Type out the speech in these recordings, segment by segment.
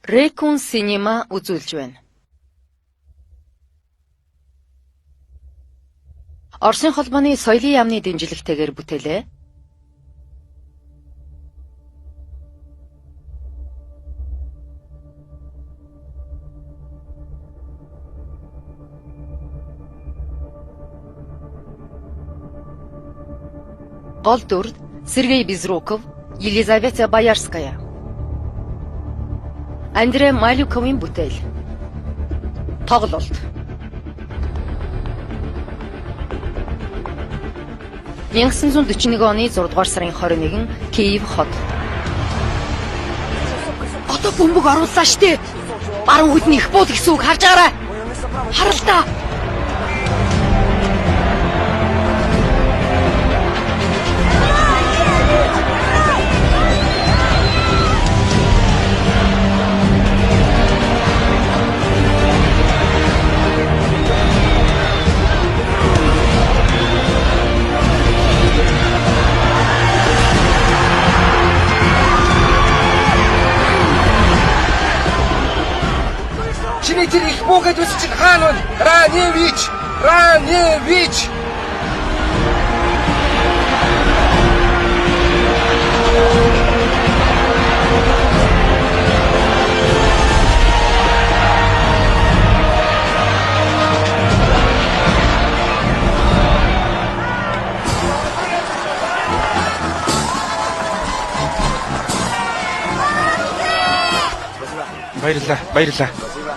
Raccoon Cinema үзүүлж байна. Оросын холбооны соёлын яамны дэмжлэгтэйгээр бүтээлээ. Гол дүр Сергей Безруков, Елизавета Боярская. Андрей Малюковын бүтээл. Тоглолт. 1941 оны 6 дугаар сарын 21 Киев хот. Одоо бөмбөг орууллаа штэ. Баруун хүд нь их бууд гэсэн үг харж байгаарай. Харалтаа. Чиний тэр их буугаад үсч чинь хаана вэ? Раневич! Раневич!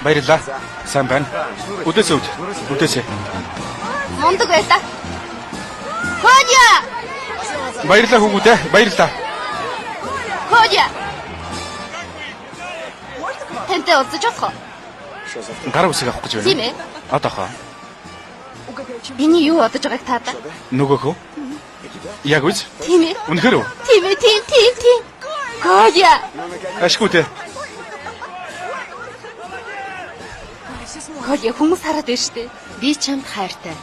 Баярлалаа. Сайн байна. Үдээсэй. Мундаг байлаа. Ходя! Баярлалаа хүүгүүдээ. Баярлалаа. Ходя! Тэнтэй уулзаж болох уу? Гар үсэг авах гэж байна. Тийм ээ. Одоохоо. Биний юу бодож байгааг таадаа? Нөгөөхөө. Яг үз? Тийм ээ. Үнэхээр үү? Тийм ээ, тийм. Ходя! Ашгүйтэй. Ходя хүмүүс хараад байна штэ. Би чамд хайртай.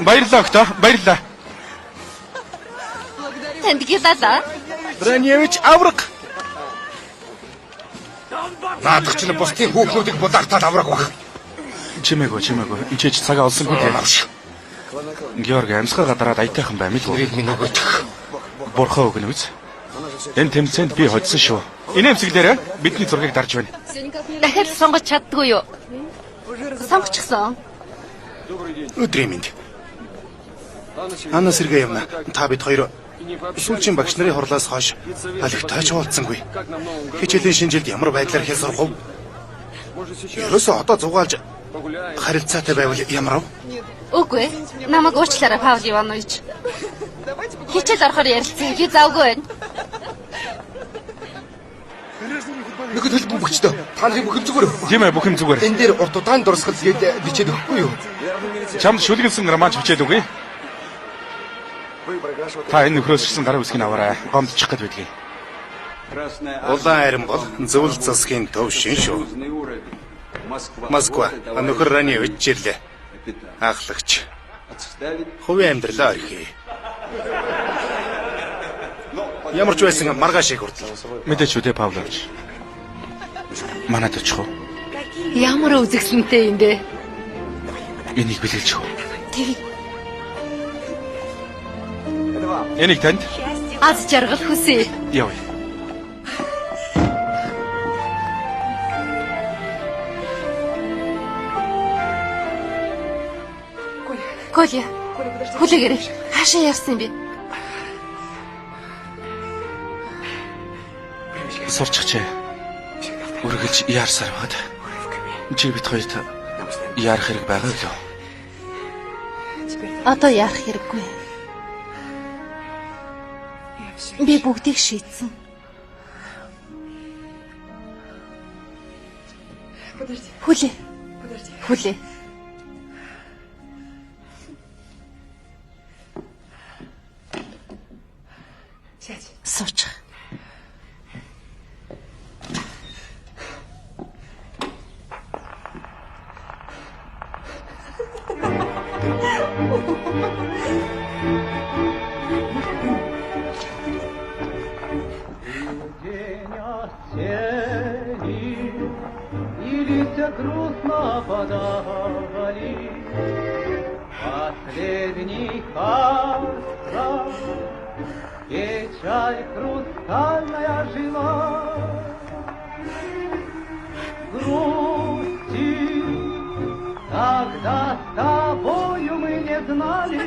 Баярлалаа өгтөө. Баярлалаа. Танд гялаа. Раневич авраг. Наадах чинь бусдын хүүхнүүдийг будаартаад авраг баг. Чимээгүй. Энд ч цагаа олсонгүй тийм авш. Георги амьсгаа гадараад аятайхан баймил. Минь өгөөч. Бурхан өгнө үз. Энэ тэмцээнд би хоцсон шүү. Энэ эмсэглээрээ бидний зургийг дарж байна. Дахиад сонгож чаддгүй юу? Сонгочихсон. Өдрийн мэнд. Анна Сергеевна, та бид хоёр сүүлчийн багш нарын хурлаас хойш алигтайч уулзсангүй. Хичээлийн шинэ жилд ямар байдлаар хэл сурах вэ? Ерөөсөө одоо зугаалж харилцаатай байвал ямар вэ? Үгүй. Намайг уучлаарай Павел Иванович. Хичээл орохоор ярилцсан. Би завгүй байна. Нөхөд хөл бөмбөгчдөө. Та нарын бүх юм зүгээр. Тийм ээ, бүх юм зүгээр. Энэ дээр урт удаан дурсгал гээд бичээд өгөхгүй юу? Чамд шүлгэлсэн роман бичээд өгье. Та энэ нөхрөөс ирсэн гар үсгийг аваарай. Гомдчих гээд байдгийг. Улаан арим бол зөвл засгийн төв шин шүү. Москва, нөхөр Раневич жирлээ. Ахлагч. Хувийн амьдралаа орхий. Ямар ч байсан маргааш их хүртэл. Мэдээч үү, Павлович. Манайд очих уу? Ямар үзэсгэлэнтэй юм бэ? Энийг бэлгэлж үү? Тэг. Энийг танд Аз жаргал хүсье. явъя. Коля. Хүлээгээрэй. Хаашаа ярьсан бэ? Сурччихжээ. Үргэлж яарсаар байгаад. Чи бит хоёрт яарах хэрэг байгаа лөө. Одоо яарах хэрэггүй. Би бүгдийг шийдсэн. Хүлээ. Суучих. постели, и листья грустно подали. Последний остров, печаль хрустальная жила. Грусти, когда с тобою мы не знали,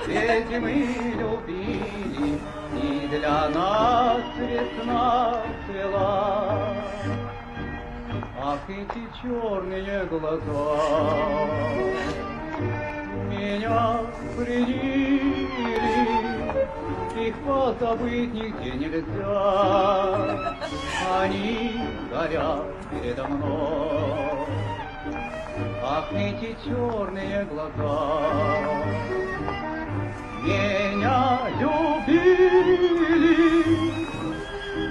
ведь мы любили, и для нас весна цвела. Ах, эти черные глаза меня пленили, их позабыть нигде нельзя. Они горят передо мной. Ах, эти черные глаза меня любили.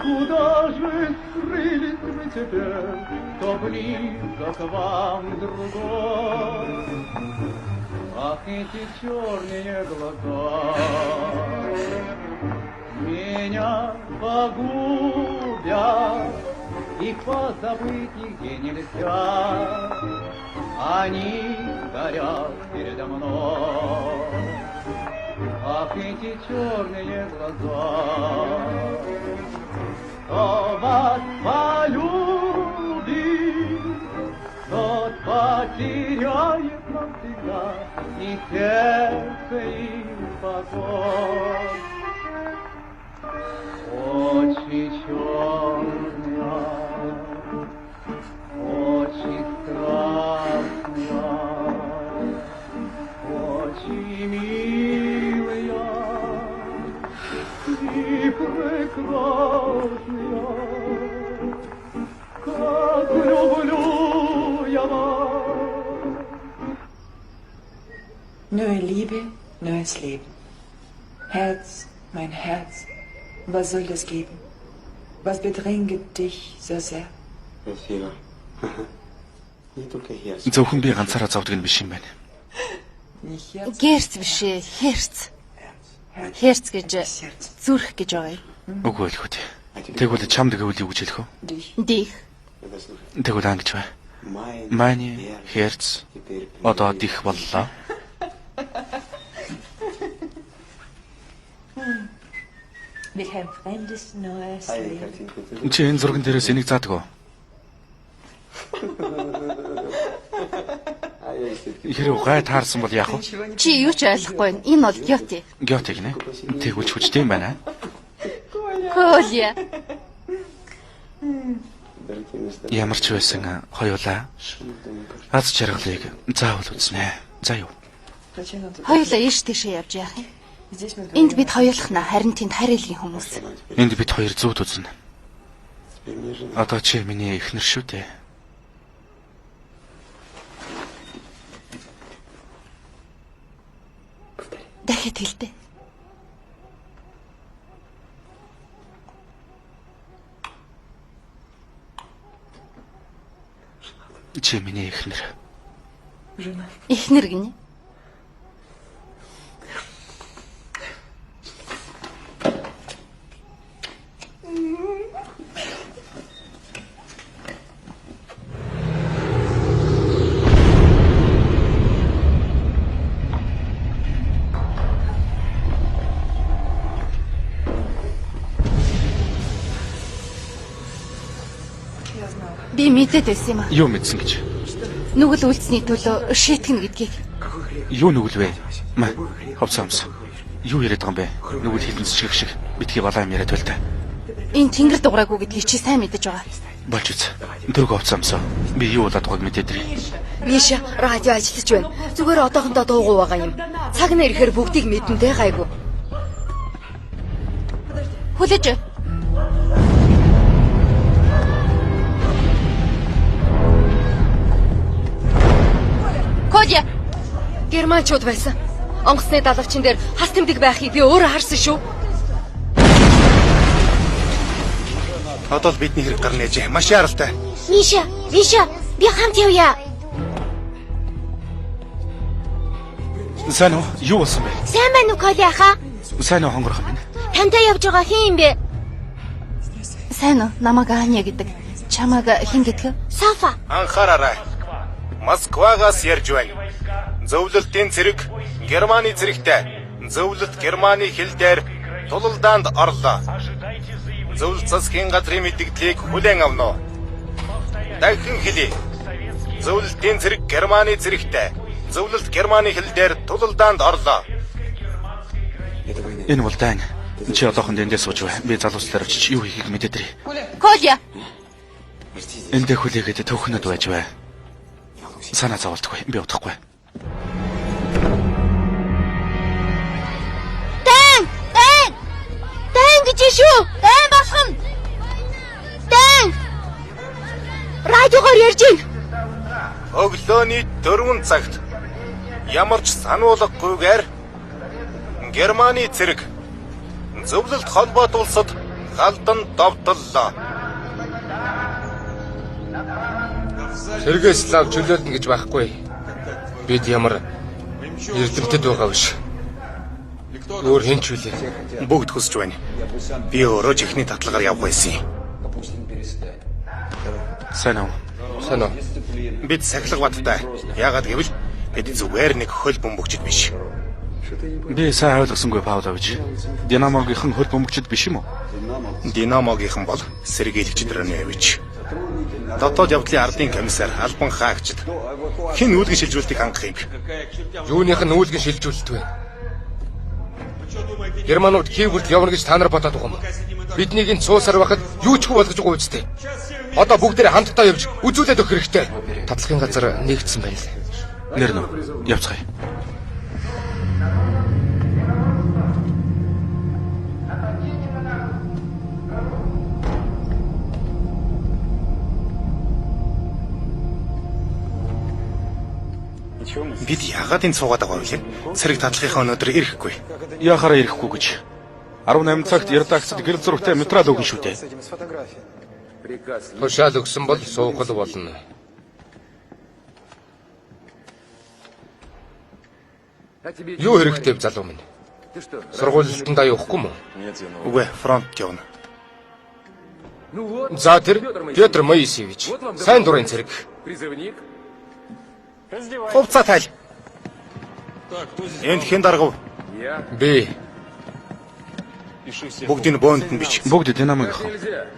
Куда же скрылись вы теперь, кто близок вам другой? Ах, эти черные глаза меня погубят, их позабыть нигде нельзя. Они горят передо мной. Ах, эти черные глаза. Кто вас полюбит, тот потеряет навсегда и сердце, и покой. Очи черные, очи страстные, очи милые и прекрасные. Как люблю я вас. Neue Liebe, neues Leben. Herz, mein Herz, was soll das geben? Was bedrängt dich so sehr? Спасибо. Не только я. Зөвхөн би ганцаараа зовдөг нь биш юм байна. Nicht Herz, Герц биш ээ, Херц. Херц гэж Herz. зүрх гэж байгаа юм. Үгүй л хүүд. Тэгвэл чамд гэвэл юу гэж хэлэх вэ? Dich. Дих. Это слушай. Тэгвэл ангиж бай. Мани Херц Теперь одоо дих боллоо. Welch ein fremdes neues Ай, Leben. картинку ты Чи энэ зурган дээрээс энийг заадаг уу? А я все-таки Хэрэг гай таарсан бол яах вэ? Чи юу ч ойлгохгүй байна. Энэ бол Гёте. Гёте гинэ. Тэгвэл хүчтэй юм байна. Коля. Ямар ч байсан хоёулаа аз жаргалыг заавал үзнэ. За юу. Зачем нам тут? Хоёулаа ийш тийшээ явж яах юм? Здесь мы Энд вдвоем. бид хоёулахна харин тэнд харилгийн хүмүүс. Энд бид хоёр зүүд үзнэ. теперь мне жена. Одоо чи миний эхнэр шүү дээ. Дахиад хэлдэ. Чи миний эхнэр. Жена. Эхнэр гинэ. Я знала. Би мэдээд байсан юм аа. Юу мэдсэн гэж? Нүгэл үлдсэний төлөө шийтгэн гэдгийг. Юу нүгэл вэ? Ма. Ховцоомс. Юу яриад байгаа юм бэ? Нүгэл хилэн цэцгэх шиг битгий балаа юм яриад байлтай. Энэ тэнгэр дуграагүй гэдгийг чи сайн мэдэж байгаа. Болж үз. Дөрөв ховцоомс. Би юу болоод байгааг мэдээдрий. Миша радио ажиллаж байна. Зүгээр одоохондоо дуугүй байгаа юм. Цаг нь ирэхээр бүгдийг мэдэнтэй гайгүй. Хүлээж. Коля. Германчууд байсан. Онгоцны далавчин дээр хас тэмдэг байхыг би өөрөө харсан шүү. Одоо л бидний хэрэг гарна ээж. Маш яралтай. Миша, би хамт явъя. Сайн уу? Юу болсон бэ? Сайн байна уу Коля хаа? Сайн уу хонгорхон минь? Тантай явж байгаа хин юм бэ? Сайн уу? Намайг Аня гэдэг. Чамайг хэн гэдэг? Сафа. Анхаараарай. Москвагаас ярьж байна. Зөвлөлтийн цэрэг Германы цэрэгтэй. Зөвлөлт Германы хэл дээр тулалдаанд орлоо. Зөвлөлт засгийн газрын мэдээллийг хүлээн авна уу? Дахин хэлье. Зөвлөлтийн цэрэг Германы цэрэгтэй. Зөвлөлт Германы хэл дээр тулалдаанд орлоо. Энэ бол дайн. Чи одоохонд эндээ сууж бай. Би залууслаар очиж юу хийхийг мэдээдрээ. Коля. Эндээ хүлээгээд төвхнөд байж бай. Санаа зовлтгүй. Би удахгүй. Дан гэж шүү. Дан босгоно. Дан. Радиогоор ярьж байна. Өглөөний 4 цагт ямар ч сануулгагүйгээр Германы цэрэг зөвлөлт холбоот улсад галдан довтлоо. Сэргээс лав чөлөөлнө гэж байхгүй. Бид ямар эрдэмтэд байгаа биш. Өөр хэн ч үлээ. Бүгд хүсэж байна. Би өөрөө ч ихний татлагаар явах байсан юм. Сайн уу? Сайн уу? Бид сахилга баттай. Яагаад гэвэл бид зүгээр нэг хөл бөмбөгчд биш. Би сайн ойлгосонгүй Павлович. Динамогийнхан хөл бөмбөгчд биш юм уу? Динамогийнхан бол сэргийлэгчд Раневич. Дотоод явдлын ардын комиссар Албан хаагчд. Хэн үүлгэн шилжүүлэлтийг хангах юм бэ? Юуных нь үүлгэн шилжүүлэлт вэ? Германууд Киевд явна гэж та нар бодоод байгаа юм. Биднийг энэ цуусаар байхад юу ч хүү болгож байгаа үстэй. Одоо бүгдээрээ хамтдаа явж үзүүлээд өгөх хэрэгтэй. Татлагын газар нэгдсэн байна лээ. Нэр нь явцгаая. Бид яагаад энэ цуугаад байгаа вэ? Цэрэг татлагынхаа өнөөдөр ирэхгүй. Яахаараа ирэхгүй гэж. 18 цагт редакцид гэрэл зурагтай материал өгнө шүү дээ. Тушаал өгсөн бол суухал болно. Юу хэрэгтэй вэ залуу минь? Сургуулилтанд явахгүй мó? Үгүй, фронт явна. За тэр Петр Моисеевич. Сайн дурын цэрэг. Хувцас тайл. Энд хэн даргав? Би. Бүгдийн боонд нь бич. Бүгд динамогийнхан.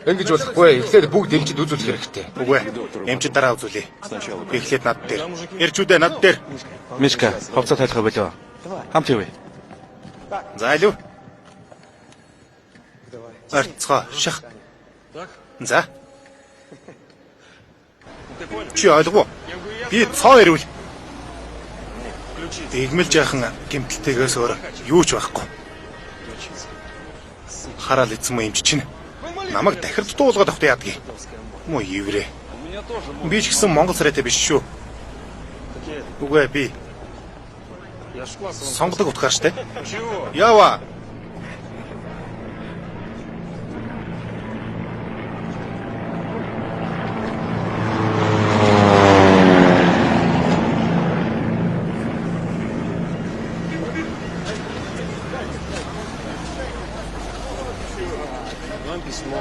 Ингэж болохгүй. Эхлээд бүгд эмчид үзүүлэх хэрэгтэй. Үгүй, эмчид дараа үзүүлээ. Эхлээд над дээр. Ирчүүдээ над дээр. Мишка, хувцас тайлхаа болоо. Хамт явъя. За илүү. Арцгаа шах. За. Чи ойлгов уу? Би цоо ирвэл. Дэгмэл жаахан гэмтэлтэйгээс өөр юу ч байхгүй. Хараал эзэн мөн эмч чинь намайг дахир дутуулгаад авах яадгийг. Муу еврей. Би ч гэсэн монгол царайтай биш шүү. Үгүй би сонгодог утгаар штэ. Яава.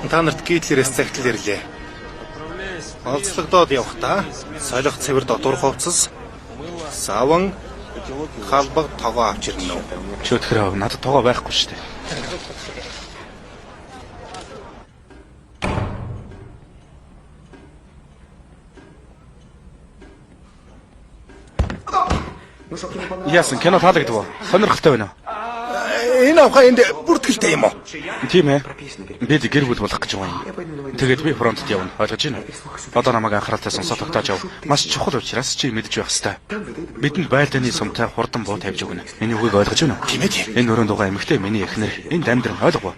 Та нарт Гитлерээс цагтл ирлээ. Олзлогдоод явхдаа солих цэвэр дотор хувцас саван халбаг тогоо авчирнэ үү? Чөтгөр надад тогоо байхгүй шүү дээ. Яасан кино таалагдав уу? Сонирхолтой байна уу? Энэ авха энд бүртгэлтэй юм уу? Тийм ээ. Бид гэр бүл болох гэж байна. Тэгээд би фронтод явна. Ойлгож байна уу? Одоо намайг анхааралтай сонсоод тогтоож ав. Маш чухал учраас чи мэдж байх ёстой. Бидэнд байлдааны сумтай хурдан буу тавьж өгнө. Миний үгийг ойлгож байна уу? Тийм ээ тийм. Энэ өрөөнд байгаа эмэгтэй миний эхнэр. Энд амьдран ойлгов.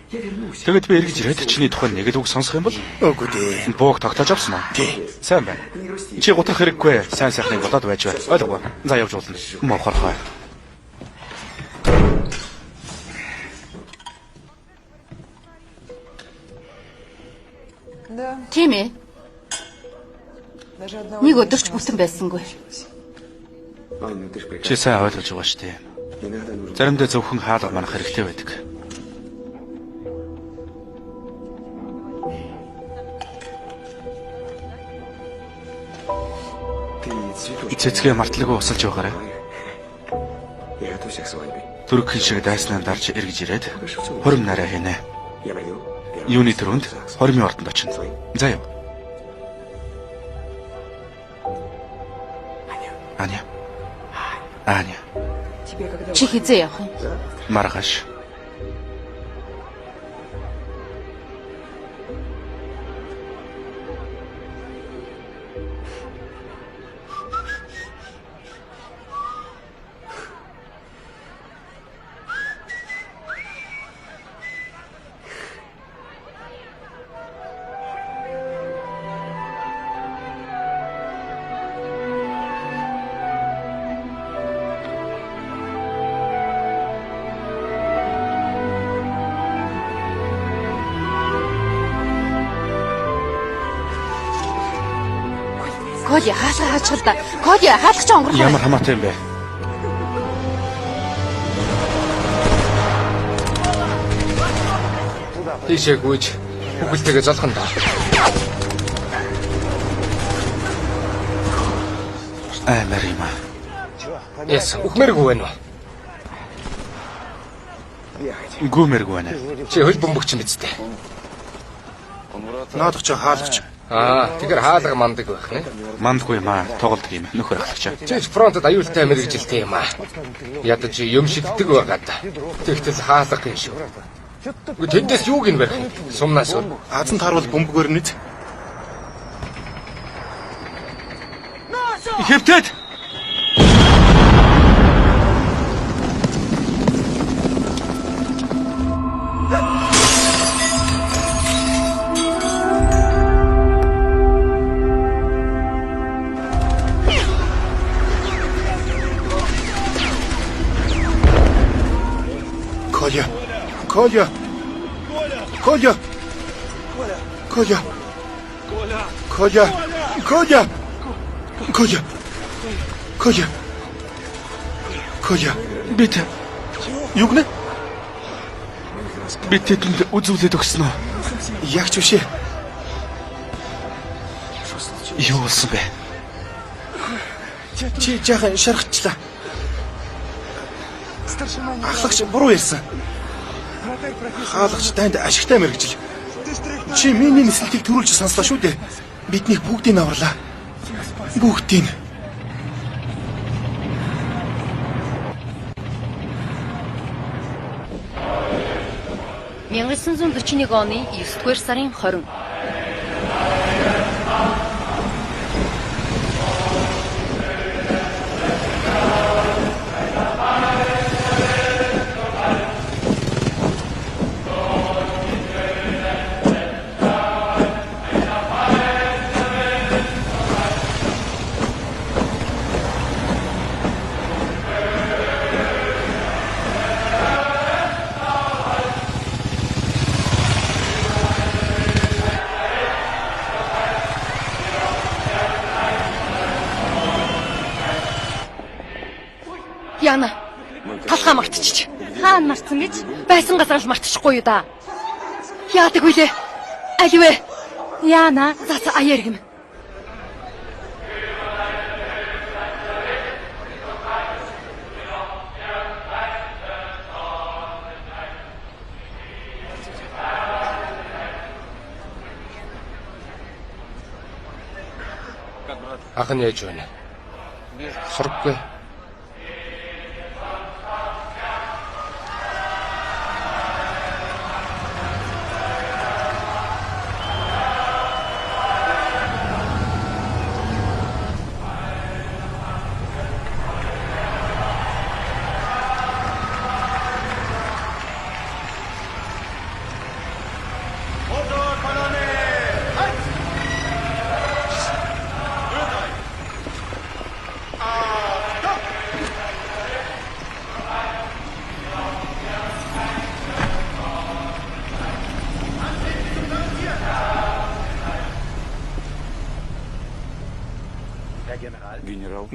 Тэгээд би эргэж ирээд чиний тухайн нэг л үг сонсох юм бол Үгүй дээ. бууг тогтоож авсан уу? Тий. Сайн байна. Чи гутах хэрэггүй. Сайн сайхныг бодоод байж бай. Ойлгов. За явж болно. Мохорхой. Тийм ээ. Нэг өдөрч бүтэн байсангүй. Чи сайн ойлгож байгаа шүү дээ. Заримдаа зөвхөн хаалга манах хэрэгтэй байдаг. Цэцгээ мартлаггүй усалж байгаарай. Түргхэн шиг дайснаа дарж эргэж ирээд хурим нараа хийнэ. Юуны төрөнд хоримын ордонд очино. За яв. Аня. Аня. Чи хизээ явах юм? Маргааш. Коди хаалга хаачихл да. Коди хаалгач онгорох. Ямар хамаатай юм бэ? Тийшээ гүйж бүгэлтэйгээ золхон да. Марима. Яс, ухмэргүй байна уу? Гүмэргүй байна. Чи хөл бөмбөгч юм биз дээ. Наадах чи хаалгач. Тэгэхээр хаалга мандаг байх нэ. Мандгүй юм аа. Тоглолдог юм. Нөхөр ахлагч. Чи фронтод аюултай мэрэгжилтэй юм аа. Ядаж юм шигдэг байгаад. Тэгтэл хаалга юм шүү. Тэндээс юуг ин барих? Сумнаас уу? Азан таарвал бөмбөгөр нэз. Хэвтээд. Коля. Коля. Коля. Коля. Коля. Коля. Коля. Коля. Коля. Бид Юу гэнэ? бид тэдэнд үзүүлээд өгсөн үү? Ягч биш ээ. Юу болсон бэ? Чи жаахан шаргачлаа. Ахлагч буруу ярьсан. Хаалгач танд ашигтай мэрэгжил. Чи миний нислэлтийг төрүүлж сонслоо шүү дээ. Биднийг бүгдийг аварлаа. Бүгдийг. $1941 оны 9-р сарын 20. Яна. Талхаа мартчих. Хаана марцсан гэж? Байсан газар л мартчихгүй юу да. Яадаг вүлээ? Аливэ. Яана. За аяар юм. Ах нь яаж байна? Сурггүй.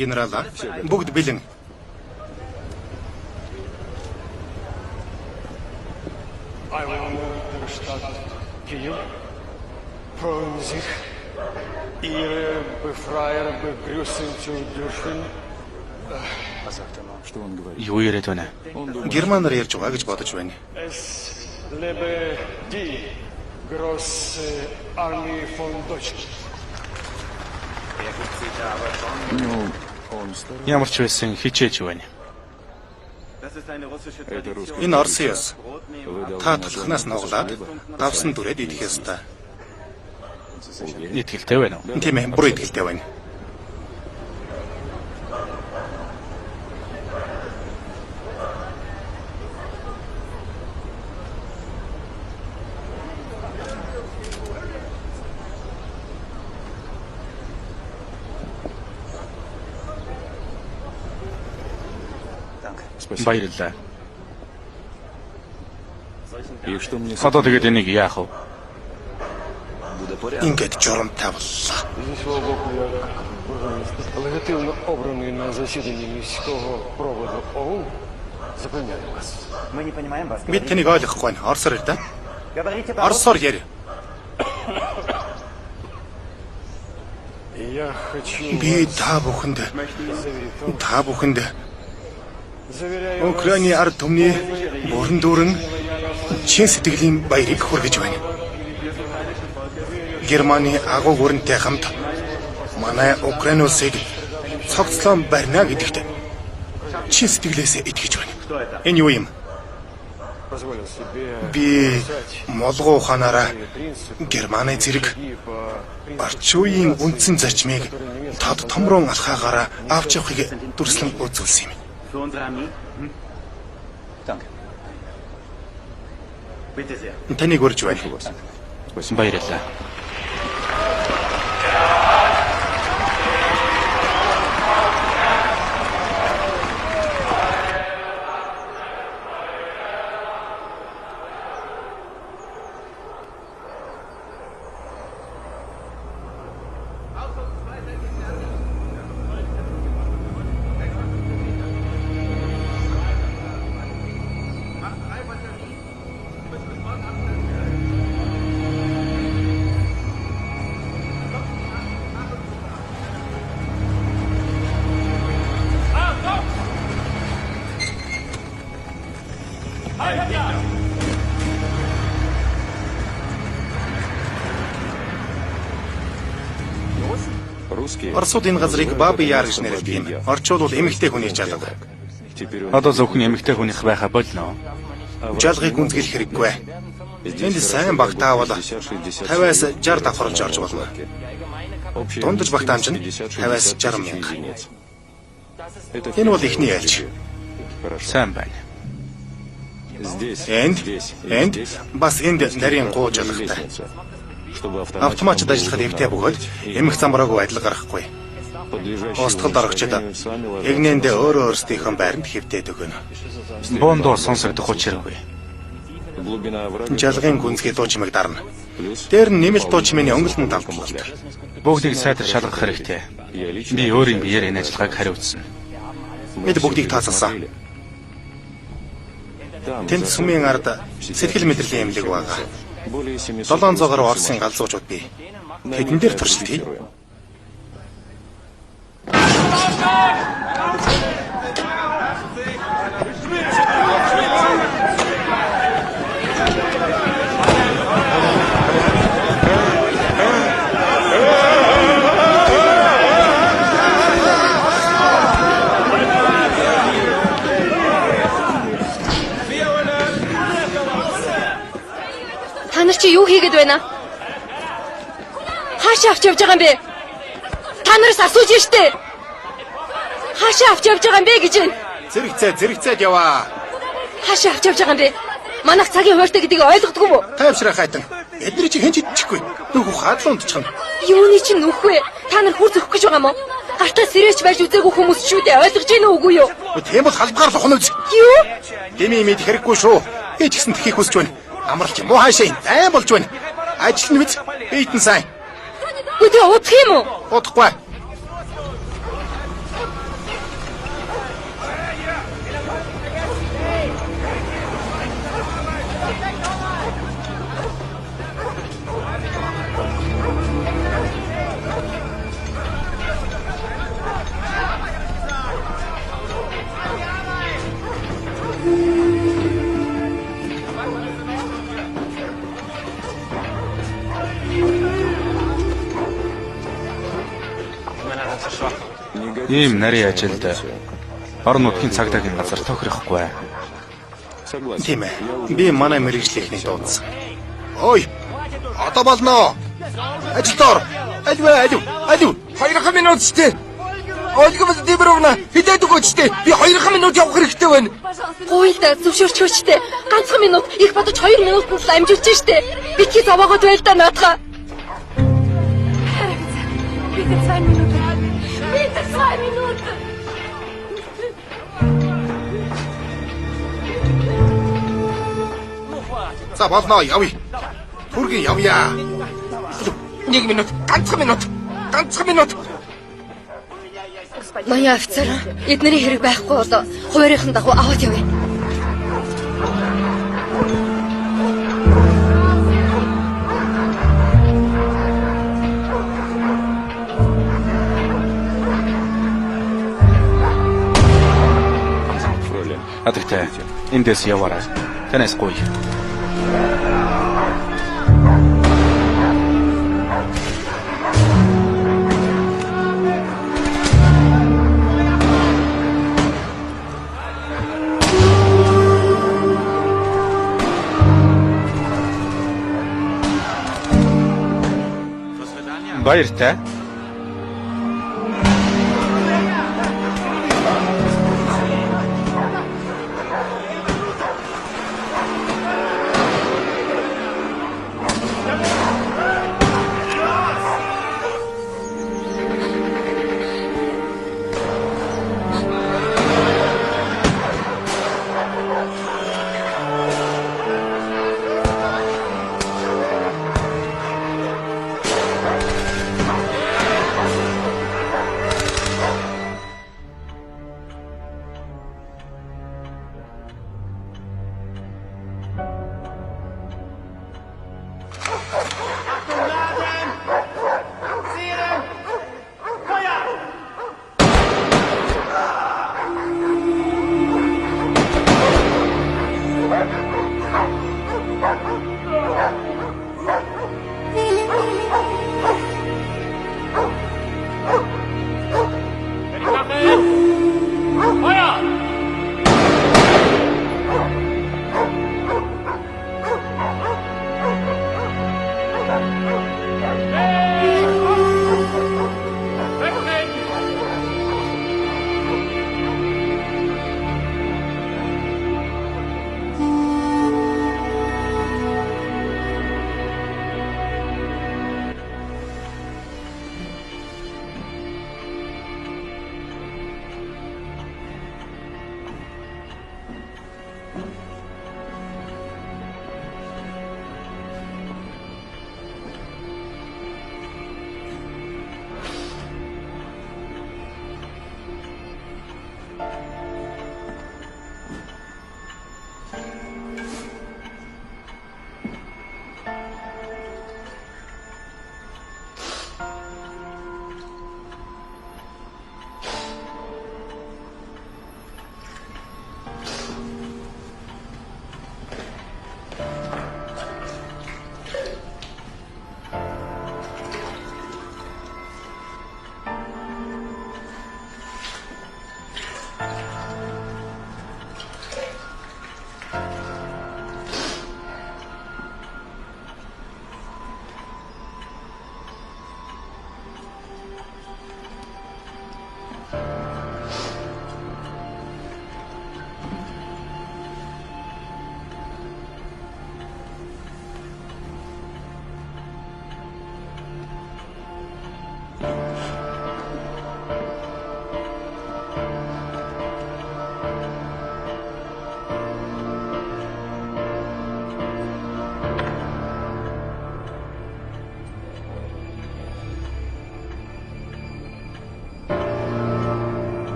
Генерал, бүгд бэлэн. Ihr Befreier begrüßen zu dürfen. Юу яриад байна? Германаар ярьж байгаа гэж бодож байна. Es lebe die große Armee von Deutschland. Ямар ч байсан хичээж байна. Энэ Орсын ёс. Та талхнаас нуглаад давсан дүрээд идэх ёстой. Итгэлтэй байна уу? Тийм ээ, бүр итгэлтэй байна. Баярлалаа. Одоо тэгээд энийг яах вэ? Ингээд журамтай боллоо. Здесь Волгогу я легитимно обраний на засіданні міського проводу ОУН. Запевняю вас. Бид таныг ойлгохгүй байна. Орсоор ирдэ. Орсоор ярь. Я хочу Би та бүхэнд заверяю Украиний ард түмний бүрэн дүүрэн чин сэтгэлийн баярыг хүргэж байна. Германы агуу гүрэнтэй хамт манай Украин улсыг цогцлон барьна гэдэгт чин сэтгэлээсээ итгэж байна. Энэ юу юм? позволил себе Би молгоо ухаанаараа Германы зэрэг орчин үеийн үндсэн зарчмыг тод томрон алхаагаараа авч явахыг дүрслэн үзүүлсэн юм. Таныг урьж байна. Баярлалаа. Оросууд энэ газрыг Бабы Яар гэж нэрлэдэг юм. Орчуулбал эмэгтэй хүний жалга. Одоо зөвхөн эмэгтэй хүнийх байха болно. Жалгыг гүнзгийлэх хэрэггүй. Энд сайн багтаа бол 50-аас 60 давхарж орж болно. Дундаж багтаамж нь 50-аас 60 мянга. Энэ бол ихний айлч. Сайн байна. Энд бас энд нарийн гоо жалгатай. Автоматд ажиллахад эмтэй бөгөөд эмх замбраагүй адил гарахгүй. Устгал дарагчид эгнэндээ өөрөө өөрсдийнхөө байранд хэвтээд өгнө. Бондоо сонсогдох учиргүй. Жалгын гүнзгий дуу чимэг дарна. Дээр нь нэмэлт дуу чимээний өнгөлтөнд давталт. Бүгдийг сайтар шалгах хэрэгтэй. Би өөрийн биеэр энэ ажиллагааг хариуцсан. Бид бүгдийг тооцоолсон. Тэнд сүмийн ард сэтгэл мэдрэлийн эмнэлэг байгаа. 700 гаруй Оросын галзуучууд бий. Тэдэн дээр туршилт хий. Та нар чи юу хийгээд байна? Хаашаа авч явж байгаа юм бэ? Та нараас асууж штэ. Хаашаа авч явж байгаа юм бэ гэж байна. Зэрэгцээд яваа. Хаашаа авч явж байгаа юм бэ? Манайх цагийн хууртай гэдгийг ойлгодгүй юу? Тайвшраа хайтан. Эдний чи хэн ч идчихгүй. Нүх хадлаа унтчихна. Юуны чинь нүх вэ? Та нар хурц өгөх гэж байгаа мó? Гартаа сэрээч барьж үзээгүй хүмүүс шүү дээ. Ойлгож байна уу үгүй юу? Тийм бол халбгаар л ухна үз. Юу? Дими мэд хэрэггүй шүү. Би ч гэсэн тхийг хүсэж байна. Амралч юм уу хаашаа айн болж байна. Ажил нь биз бийтэн сайн. Үгүй удах юм уу? Удахгүй. Ийм нарийн ажилд орон нутгийн цагдаагийн газар тохирохгүй. Тийм ээ. Би манай мэрэгжлийнхний дуудсан. Ой. Одоо болно. Ажилтор. Алив. 2 минут штэ. Ольга Владимировна, хидээд өгөөч штэ. Би 2 минут явах хэрэгтэй байна. Гуйлда зөвшөөрчөөчтэй. Ганцхан минут их бодож 2 минутанд л амжуулж штэ. Битгий зовоогоод байл да наадгаа. Bitte 2 Minuten. Bitte 2 Minuten. За болно явъя. Түргэн явъя. 1 минут. Ганцхан минут. Маяа офицер, эднэрийн хэрэг байхгүй бол хуваарийн дагуу аваад явъя. Адагтай эндээс яваарай. Танаас гоё. Баяртай.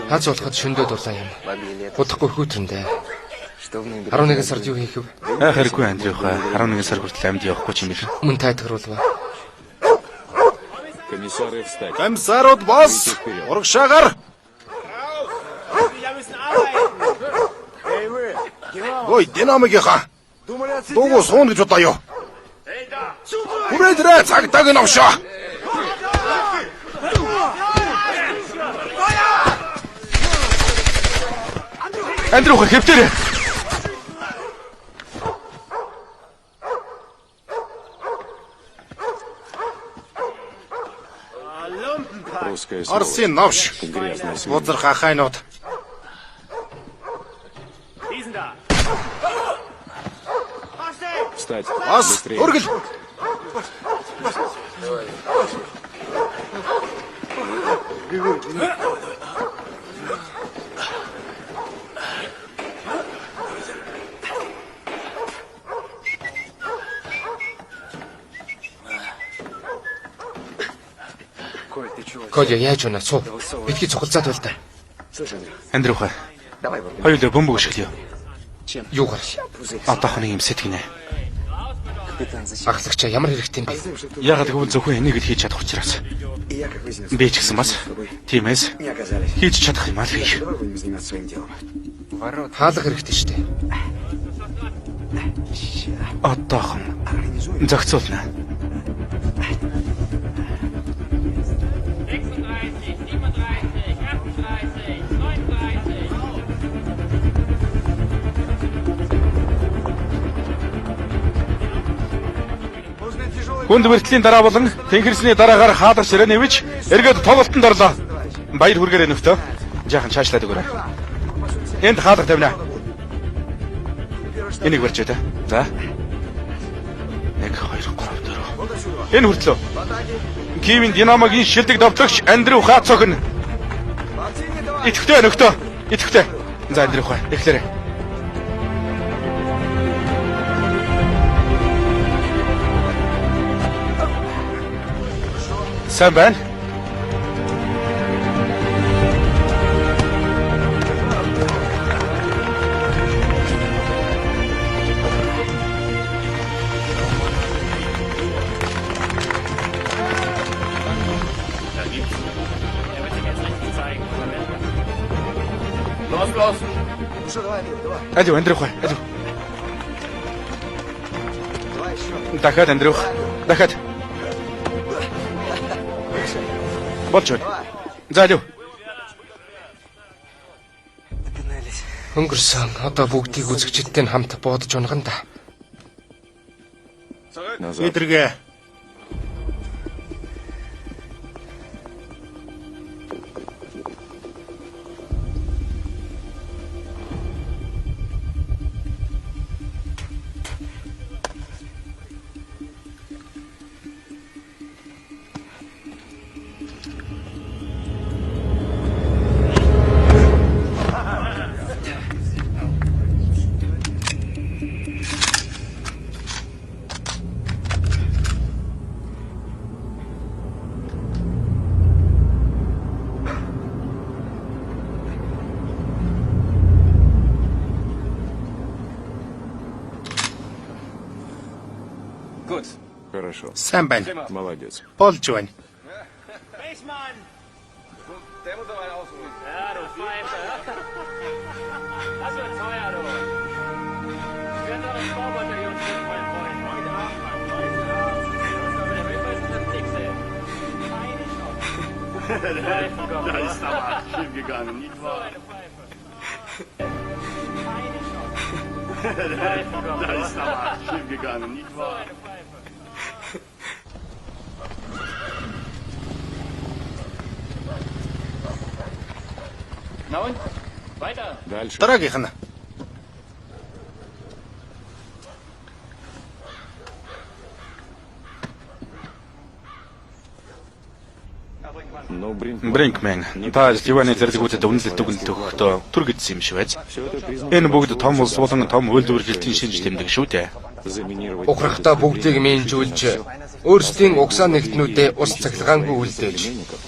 Хаз болоход шөндөө дулаан юм. Удахгүй хүйтэндээ. 11 сард юу хийх вэ? Хэрэггүй Андрюх 11 сар хүртэл амьд явахгүй ч юм бэл. Мөн тайтгаруулва. Комиссарууд босс. Урагшаагаар. Ой, динамикийнхаа. Дуугүй суун гэж удаа юу? Хүрээдрээ цагтааг нь авшаа. Андрюх хэвтэрээ. Орсын новш. Бузар хахайнууд. Ас, өргөл. Коля яаж унаа суу. Битгий цугалзаад байл та. Андрюх хоёулаа бөмбөг ашиглая. Юу гарч? Одоохоны юм сэтгэнэ. Ахлагчаа ямар хэрэгтэй юм бэ? Ягаад гэвэл зөвхөн энийг л хийж чадах учраас. Би ч гэсэн бас тиймээс хийж чадах юм аа л хий. Хаалга хэрэгтэй шүү дээ. Одоохон зохицуулна. Хүнд бэртлийн дараа болон тэнхэрсний дараагаар хаалгач ирээ нэвж эргээд тоглолтод орлоо. Баяр хүргээрэй нөхдөө. Жаахан чаашлаад өгөөрэй. Энд хаалга тавина. Энийг барьж та. За. 1 2 3 4. Энэ хүртлөө. Кивин Динамогийн шилдэг давтагч Андрюх цогно. Итгэвтэй нөхдөө. Итгэвтэй. За Андрюх эхлээрэй. Сайн байна. Алло, Андрюх, алло. Дахиад Андрюх. Дахиад. Болж байна. За аль юу? Өнгөрсөн. Одоо бүгдийг үзэгчдтэй хамт буудаж унаган да. Эдэргээ. Сайн байна. Болж байна. Da ist aber schief gegangen, nicht wahr? Da ist aber schief gegangen, nicht wahr? Na und? Weiter. Дараагийнх нь. Бринкмен, та Ливаны зэрлэгүүдэд үнэлэлт өгнөлт өгөхдөө түр гэдсэн юм шиг байж. Энэ бүгд том улс болон том үйлдвэрлэлтийн шинж тэмдэг шүү дээ. Ухрахтаа бүгдийг менжүүлж өөрсдийн угсаа нэгтнүүдээ ус цахилгаангүй үлдээж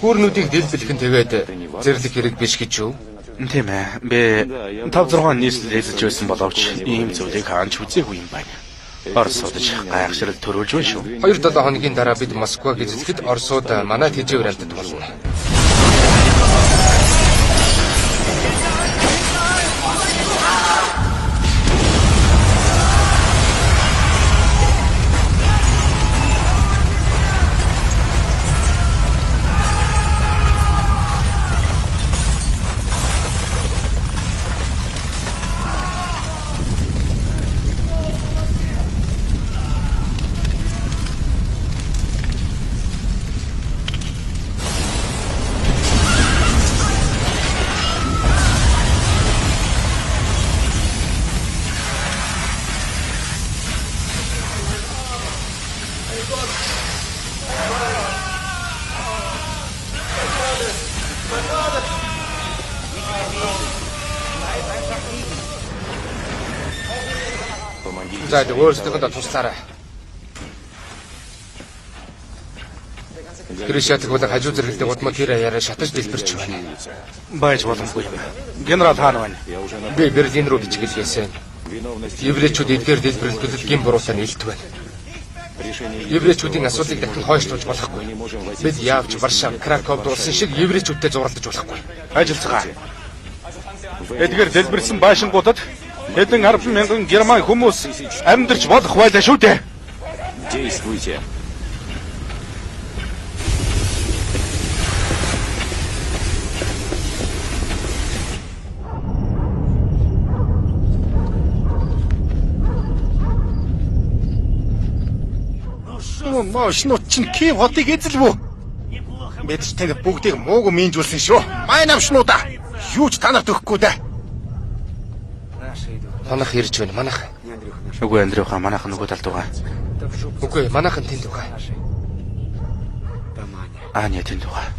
хүүрнүүдийг дэлбэлэх нь тэгээд зэрлэг хэрэг биш гэж юу? Тийм ээ. Би 5-6 нийслэл хэлж байсан боловч ийм зүйлийг хаанч үзээгүй юм байна. Орос удаж гайхшрал төрүүлж байна шүү. 2-7 хоногийн дараа бид Москваг эзлэхэд Оросууд манай тэжээвэр амтд болно. За өөрсдийнхөө туслаарай. Кришатыг бол хажуу зэрэглэдэг удмаа тэр аяараа шатаж дэлбэрч байна. Байж боломжгүй юм. Генерал хаана байна? Би Берлин руу бичгэлгээсэн. Еврейчүүд эдгээр дэлбэрэлтүүдэд гин буруутай нийлт байна. Еврейчүүдийн асуудлыг дахин хойшлуулж болохгүй. Бид яавч Варшав, Краков дурсан шиг еврейчүүдтэй зурлаж болохгүй. Ажиллацгаа. Эдгээр дэлбэрсэн байшингуудад хэдэн 10,000 герман хүмүүс амьдарч болох байлаа шүү дээ. Действуйте. Машинууд чинь Киев хотыг эзэлвэ. Бид ч танд бүгдийг муугүй минжүүлсэн шүү. Май навшнуудаа. Юу ч танарт өгөхгүй дээ. Манайх ирж байна, манайх. Үгүй Андрюха, манайхан нөгөө талд байгаа. Үгүй, манайхан тэнд байгаа. Аня тэнд байгаа.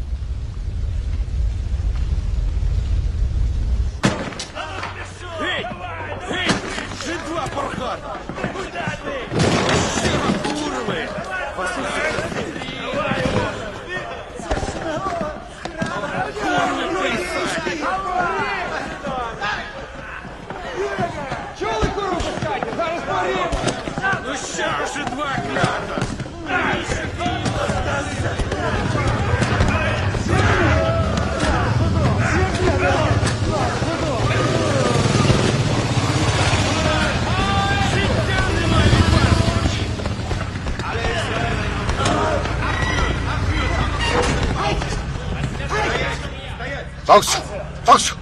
Тогш.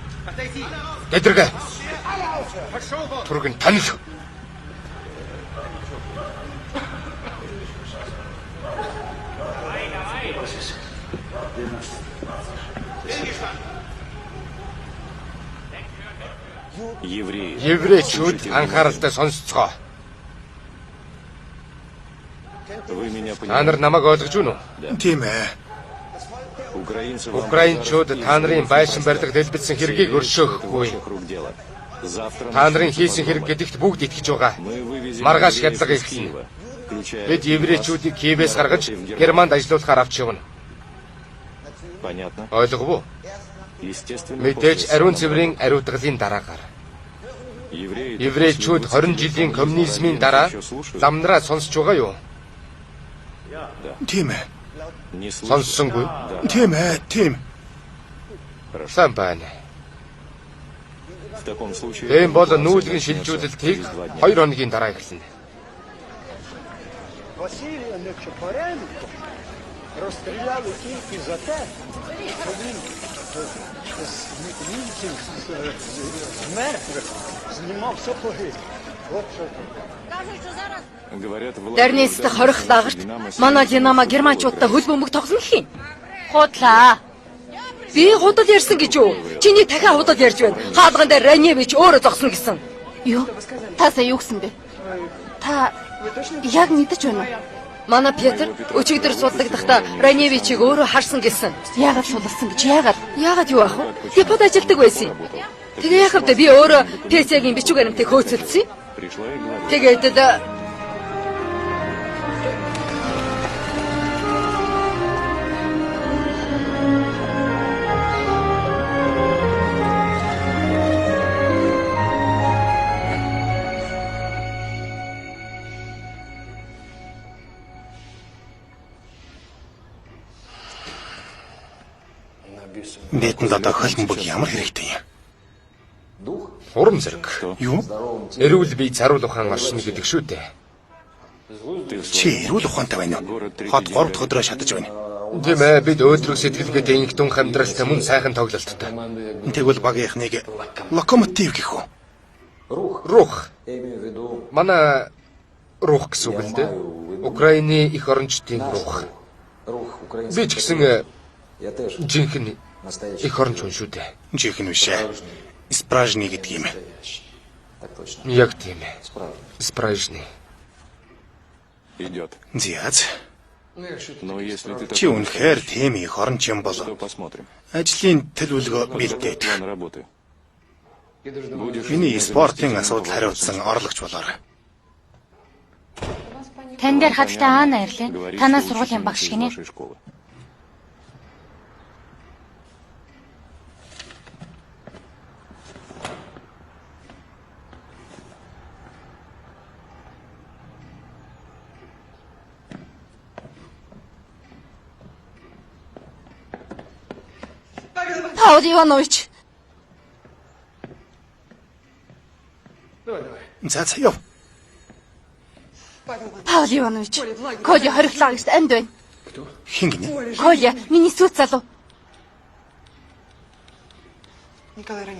Гэдрэг. Тургын танил. Еврейчүүд анхааралтай сонсцгоо. Та нар намайг ойлгож байна уу? Тийм ээ. Украинчууд та нарын байшин барилга дэлбэлсэн хэргийг өршөөхгүй. Та нарын хийсэн хэрэг гэдэгт бүгд итгэж байгаа. Маргааш хядлага ихсэн. Бид еврейчүүдийг Киевээс гаргаж Германд ажилуулахаар авч явна. Ойлгов уу? Мэдээж ариун цэврийн ариутгалын дараагаар. Еврейчүүд 20 жилийн коммунизмын дараа ламнараа сонсч байгаа юу? Тийм ээ. Сонссонгүй. Тийм ээ, тийм. Сайн байна. Тийм бол нүүлгэн шилжүүлэлтийг 2 хоногийн дараа эхэлнэ. Розстріляли тільки за те, що він з мертвих знімав сапоги. От що Дарнийс хорих дагарт манай Динамо германчуудтай хөлбөмбөг тоглоно гэх юм. Худлаа. Би худал ярьсан гэж юу? Чиний дахиад худал ярьж байна. Хаалган дээр Раневич өөрөө зогсно гэсэн. Юу? Та сая юу гэсэн бэ? Та яг мэдэж байна уу? Манай Петр өчигдөр судлагдахдаа Раневичийг өөрөө харсан гэсэн. Яагаад сулсан гэж? Яагаад? Яагаад юу ах вэ? Депод ажилдаг байсан. Тэгээ яхав би өөрөө ПС-ийн бичиг баримтыг хөөцөлдсөн. Тэгээд Нээтэнд одоо хөлбөмбөг ямар хэрэгтэй юм? Урам зориг. Юу? Эрүүл бие царуул ухаан оршин гэдэг шүү дээ. Чи эрүүл ухаантай байна уу? Хот 3 дахь өдрөө шатаж байна. Тийм ээ, бид өөдрөг сэтгэлгээтэй инх дүнх амьдралтай мөн сайхан тоглолттой. Тэгвэл багийнхныг локомотив гэх үү? Рух. Манай рух гэсэн үг л дээ. Украины их орончдын рух. Би ч гэсэн жинхэнэ их оронч хүн шүү дээ. Жинхэнэ биш ээ. Спражны гэдэг юм. Яг тийм ээ. Спражны. Идет. Зяц. Но если ты Чи үнэхээр тийм их оронч юм бол посмотрим. ажлын төлөвлөгөө бэлдээд. План работы. Миний спортын асуудал хариуцсан орлогч болоор. Тань дээр хаталтай Аана ирлээ. Танаас сургуулийн багш гинэ. Паул Иванович. За яв. Паул Иванович. Коля хоригдлаа гэж энд байна. Хин гинэ? Коля, миний сүйт залуу.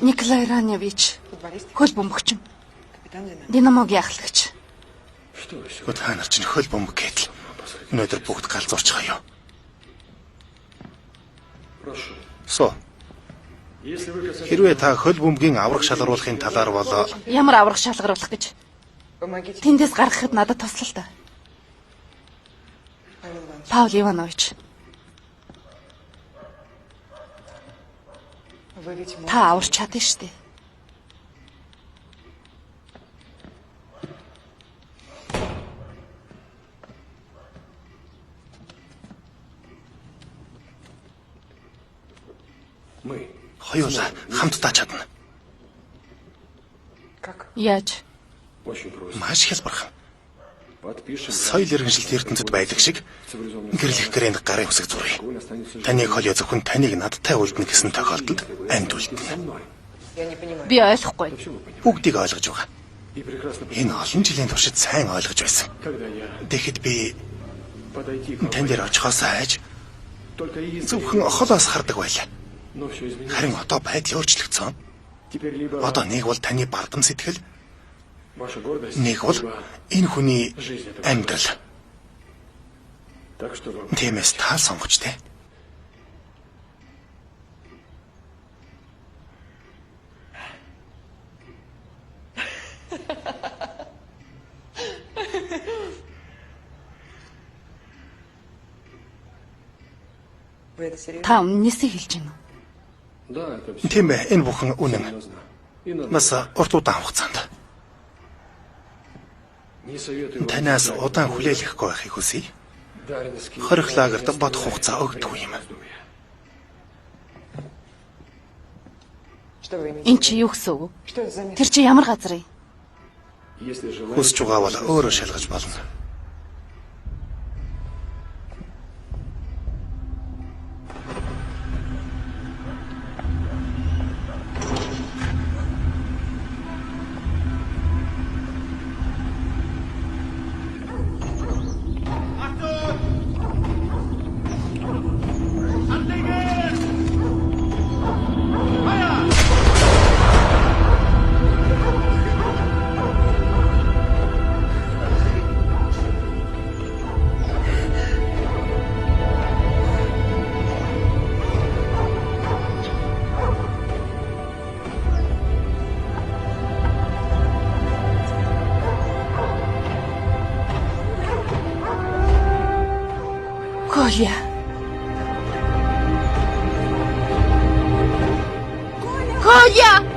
Николай Раневич. Хөлбөмбөгч. Динамогийн ахлагч. Та нар чинь хөлбөмбөг гэдэл. Өнөөдөр бүгд галзуурч хаяа. Со. Хэрвээ та хөлбөмбөгийн аврах шалгаруулахын талаар бол Ямар аврах шалгаруулах гэж. Тэндээс гаргахад надад туслал та. Паул Иванович. Та аварч чадна шүү дээ. хоёулаа хамтдаа чадна. Яаж? Маш хялбархан. Соёл иргэншилт ертөнцид байдаг шиг гэрлэх гэрээнд гарын үсэг зуръя. Таны холё зөвхөн таныг надтай үлдэнэ гэсэн тохиолдолд амьд үлдэнэ. Би ойлгохгүй. Бүгдийг ойлгож байгаа. Энэ олон жилийн туршид сайн ойлгож байсан. Тэгэхэд би тань дээр очихоос айж зөвхөн холоос хардаг байлаа. Харин одоо байдал өөрчлөгдсөн. Одоо нэг бол таны бардам сэтгэл, нэг бол энэ хүний амьдрал. Тиймээс таал сонгоч те. Та өмнөөсөө хэлж байна уу? Тийм ээ, энэ бүхэн үнэн. Нас урт удаан хугацаанд. Танаас удаан хүлээлгэхгүй байхыг хүсье. Хорих лагерт бодох хугацаа өгдөг юм. Энд чи юу гэсэн үг? Тэр чи ямар газар юм? Хүсэж байгаа бол өөрөө шалгаж болно. Коля. Коля!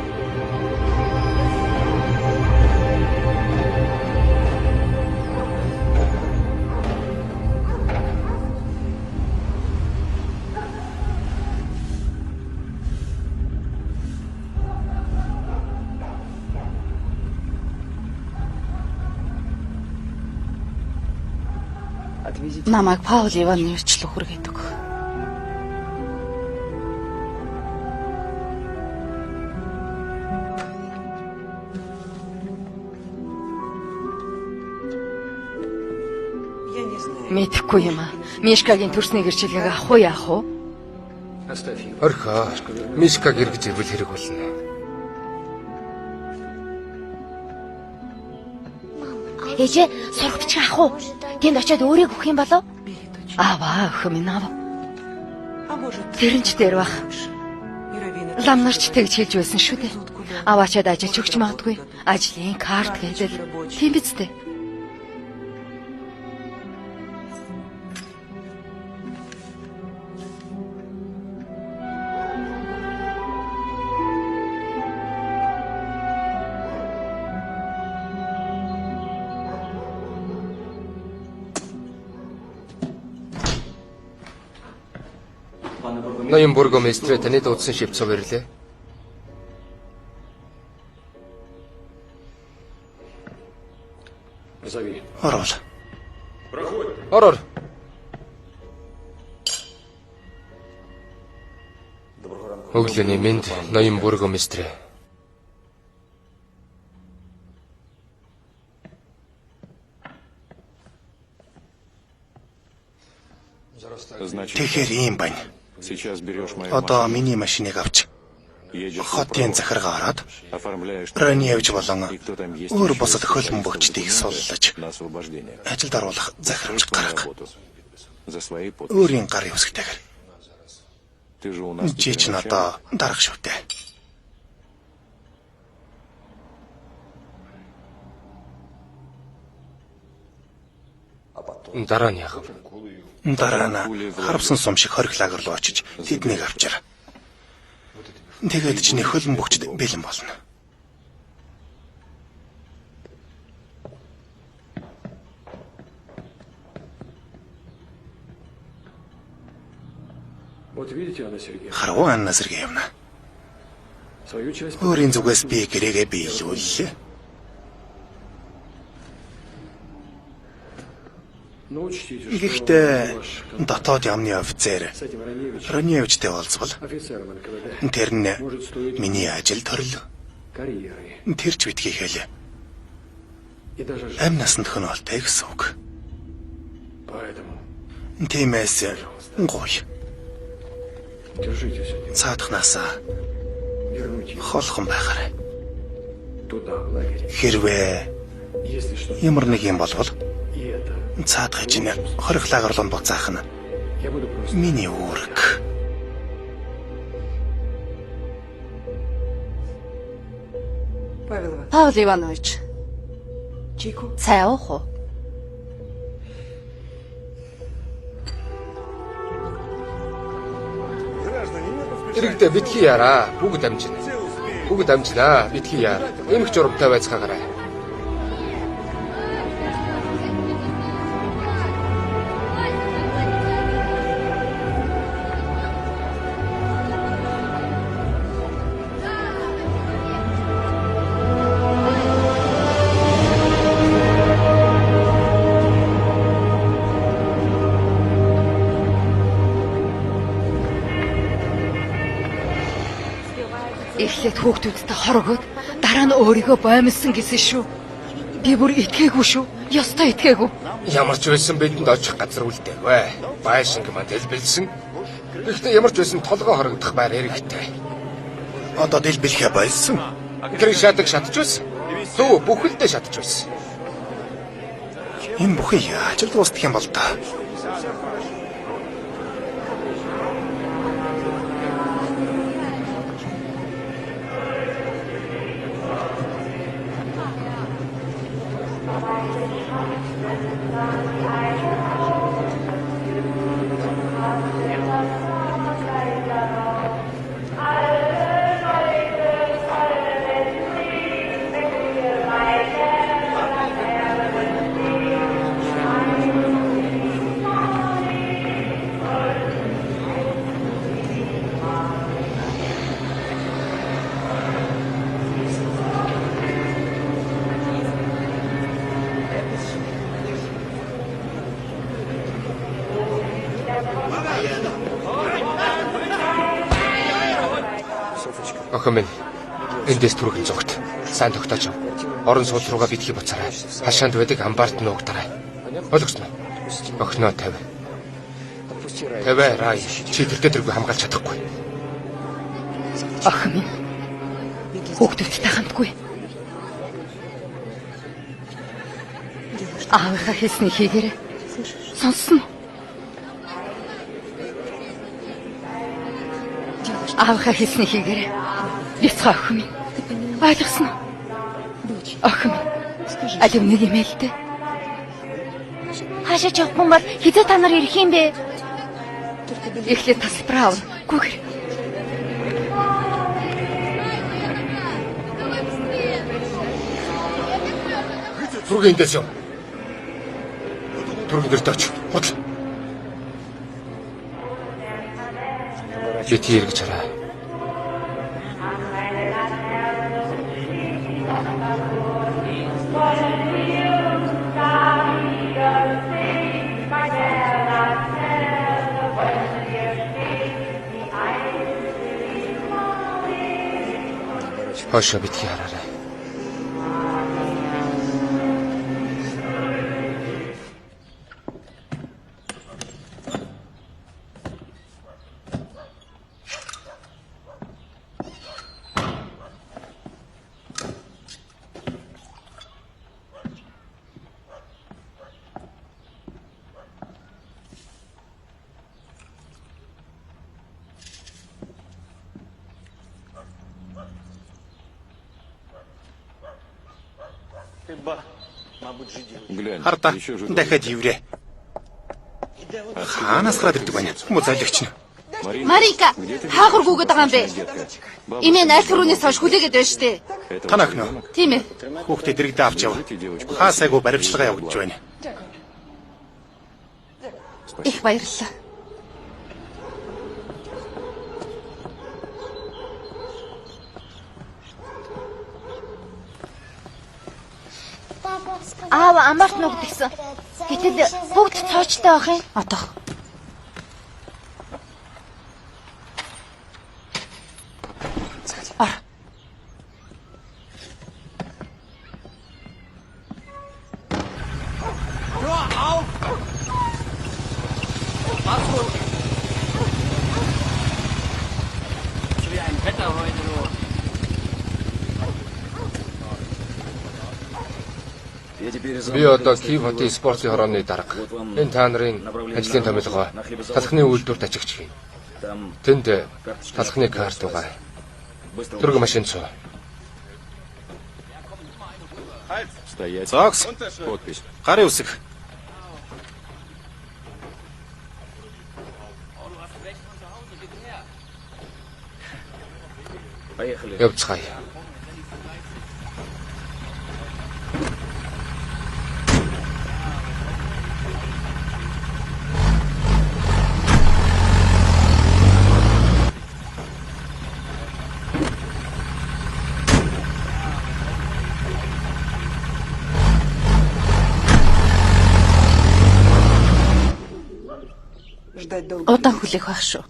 Намайг Паул Иванович руу хүргээд өг. Мэдэхгүй юм аа. Мишкагийн төрсний гэрчилгээг авах уу яах вэ? Орхоо. Мишкаг эргэж ирвэл хэрэг болно. Ээжээ сурах бичих авах уу? Тэнд очиод өөрийг өгөх юм болов? Аваа, өхөө минь аваа. Тэрэн ч дээр бах. Лам нарч тэгж хэлж байсан шүү дээ. Аваачаад ажиллаж өгч магадгүй. Ажлын карт гэдэг. Тийм биз дээ. Ноён бургомистрэ таны дуудсан шивцөө ирлээ. Орвол. Ороор. Өглөөний минь ноён бургомистрэ. Тэгэхээр ийм байна. Сейчас берешь мою Одоо миний машиныг авч хотын захиргаа ороод Раневич болон өөр бусад хөлбөмбө бөгчдийг суллаж ажилд оруулах захирамж гарга. Өөрийн гарын үсгтэйгээр. Чи ч надаа дарах шүтээ. Дараа нь яах вэ? Дараа нь харвсан сум шиг хориглагер руу очиж тэднийг авчир. Тэгээд чиний хөлбөмбөгчд бэлэн болно. Харуу Анна Сергеевна. Өөрийн зүгээс би гэрээгээ биелүүллээ. Гэхдээ дотоод яамны офицер Раневичтэй уулзвал тэр нь миний ажил төрөл. Тэр ч битгий хэлээ. Амь насанд хөнөөлтэй гэсэн үг. Тиймээс гоё. Цаадахнасаа холхон байхаарай. Хэрвээ ямар нэг юм болвол цаадах чинь хориглагер руу буцаах нь миний үүрэг. Павел Иванович. Цай уух уу? Иргэдээ битгий яараа. Бүгд амжина. Бүгд амжинаа. Битгий яар. Эмх журамтай байцгаагаарай. Эхлээд хүүхдүүдтэй хорогоод дараа нь өөрийгөө боомлсон гэсэн шүү. Би бүр итгээгүй шүү. Ёстой итгээгүй. Ямар ч байсан бидэнд очих газар үлдээвэ. Байшинг манд хэлбэлсэн. Гэхдээ ямар ч байсан толгой хорогдох байр хэрэгтэй. Одоо дэлбэлхэ болсон. Тэр шатаг шатж байсан. Зөв бүхэлдээ шатж байсан. Энэ бүхэн яаж л дуустах юм бол та? Охин минь эндээс түргэн зогт. Сайн тогтоож. Орон сууц руугаа битгий буцаарай. Хашаанд байдаг амбарт нуугдарай. Ойлгосноо? Охиноо тавь. Тавь рай. Чи тэртээ тэргүй хамгаалж чадахгүй. Охин минь. Хүүхдүүдтэй хамтгүй. Аавынхаа хэлснийг хийгээрэй. Сонссон уу? Аавынхаа хэлснийг хийгээрэй. Бяцхан охин минь. Ойлгосон уу? Охин минь. Алив нэг юм л дээ. Хаашаа ч явахгүй бол хизээ та нар ирэх юм бэ? Эхлээд тасалбараа авна. Гүгэр. Түргийн дэс юм. Түргийн дэрт оч. Худал. Бити эргэж хараа. Хошо битгий хараарай. Хардаа дахиад иврэ. Хаанаас гараад ирдэг байна? Хүмүүс айлгч нь. Марика, хаагур гүгээд байгаа юм бэ? Имээ найз рүүнээс хойш хүлээгээд байна штэ. Тань охин уу? Тийм ээ. Хүүхдээ дэрэгдээ авч яв. Хаасайгуу баримтчилгаа явуулж байна. Их баярлалаа. Аав амарт нугдсан. Гэтэл бүгд цоочтой байх юм. Одоо. Ар. Би одоо Киев хотын спортын хорооны дарга. Энэ та нарын ажлын томилгоо талхны үйлдвэрт ажигч хийнэ. Тэнд талхны карт байгаа. Түрэг машин цоо. Зогс. Гарын үсэг. Явцгаая. Удаан хүлээх байх шүү.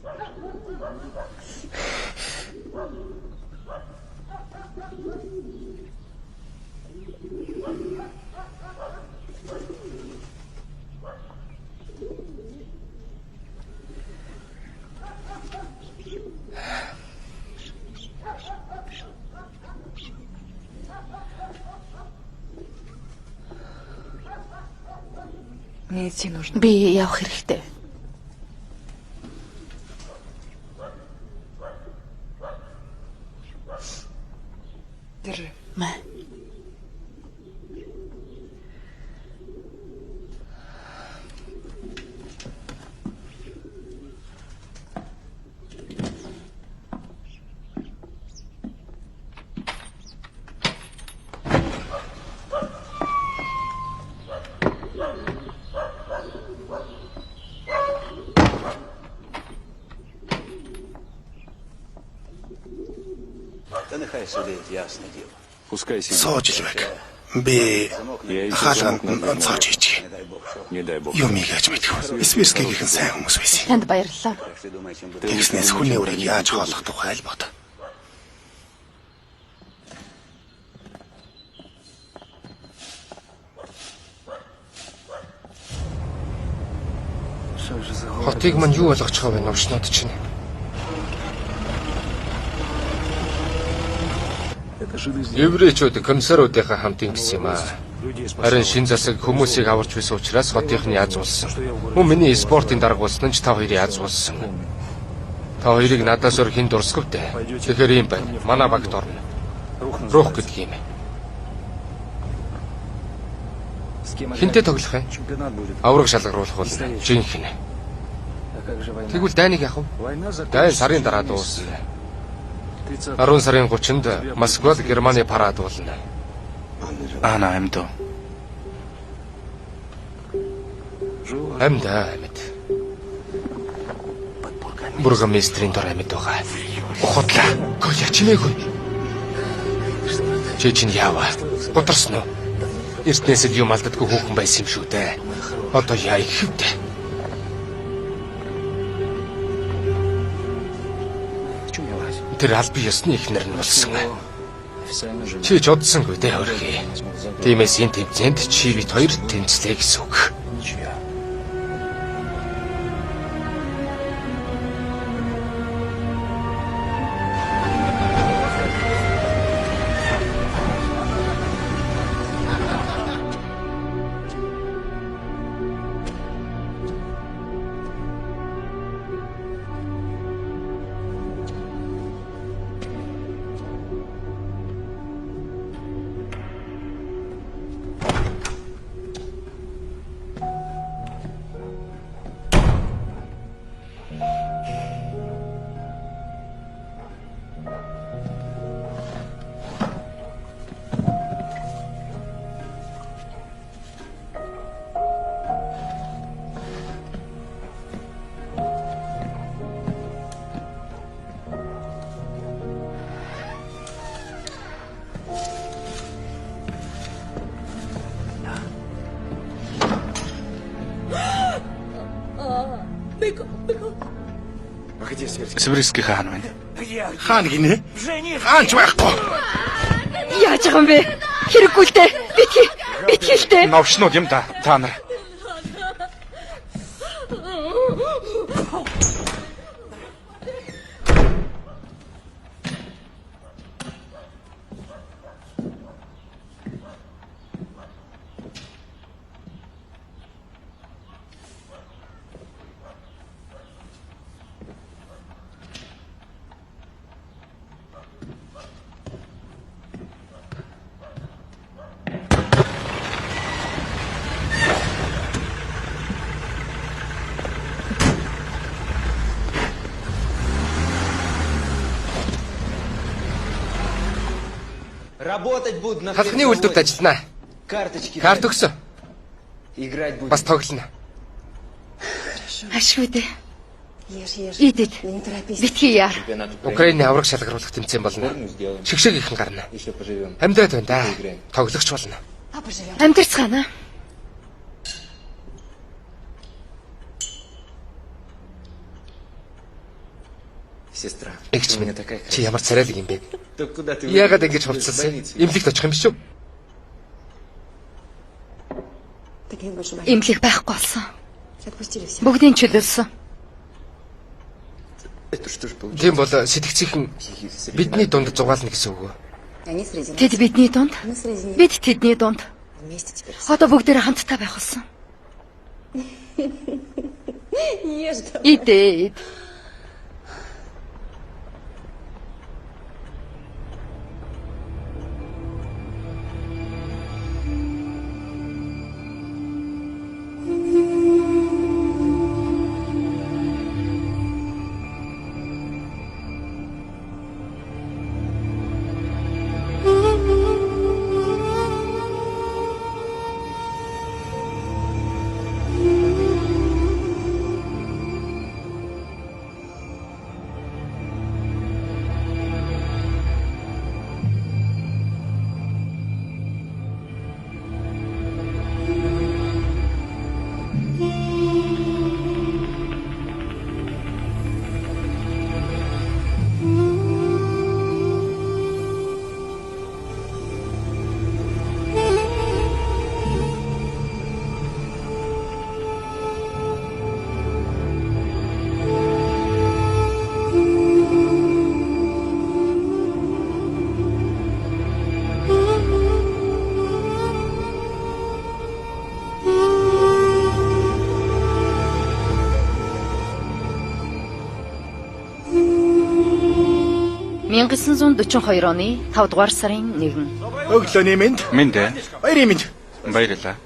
Би явах хэрэгтэй. Мэ. Сууж л байг. Би хаалганд цааж ичээ. Юм ийгэж мэдэх. Свирскийгийнхэн сайн хүмүүс байсан. Танд баярлалаа. Тэгснээс хүний үрийг яаж хооллох тухай л бод. Хотыг мань юу болгочихоо вэ новшнууд чинь? Еврейчүүд комиссаруудынхаа хамт ингэсэн юм аа. Харин шин засаг хүмүүсийг аварч байсан учраас хотынх нь язгуулсан. Мөн миний спортын дарга болсон ч та хоёрыг язгуулсан. Та хоёрыг надаас өөр хэн дурсагвтэй. Тэгэхээр юм байна. Манай багт орно. Рух гэдэг юм. Хинтээ тоглох юм? Авраг шалгаруулах бол жинхэнэ. Тэгвэл дайныг яах вэ? Дайн сарын дараа дуусна. 10 сарын 30-нд Москвад Германы парад болно. Ана амьд. Амьд. Бургомистрийн дор амьд байгаа. Ухадлаа. Гоо ячмээгүй. Чи чинь яаваа? Гутарсан уу? Эртнээсээ юм алддаггүй хүүхэн байсан юм шүү дээ. Одоо яа их хэвдэ. Тэр албан ёсны ихнэр нь болсон. Чи ч удсангүй дээ хөрхий. Тиймээс энэ тэмцээнд чи бит хоёр тэнцлээ гэсэн үг. Сибирский хаан байна. Хаан гинэ? Хаан ч байхгүй. Яаж байгаа юм бэ? Хэрэггүй л дээ. Битгий л дээ. Новшнууд юм да. Та нар. Халахны үйлдвэрт ажиллана. Карт өгсөн. Бас тоглоно. Ашгүй дээ. Идэд. Битгий яар. Украины авраг шалгаруулах тэмцээн болно. Шигшэг ихэн гарна. Амьдаад байна да. Тоглогч болно. Амьдэрцгаана. Эгч минь чи ямар царайлаг юм бэ? Яагаад ингэж хувцалсан? Имлэгт очих юм биш үү? Имлэг байхгүй болсон. Бүгдийн чөлөөлсөн. Тийм бол сэтгцийнхэн бидний дунд зугаална гэсэн үг үү? Тэд бидний дунд. Бид тэдний дунд. Одоо бүгдээр хамтдаа байх болсон. Идэд. 1942 оны 5 дугаар сарын 1. Өглөөний мэнд. Минь дээ. Баярын мэнд. Баярлалаа.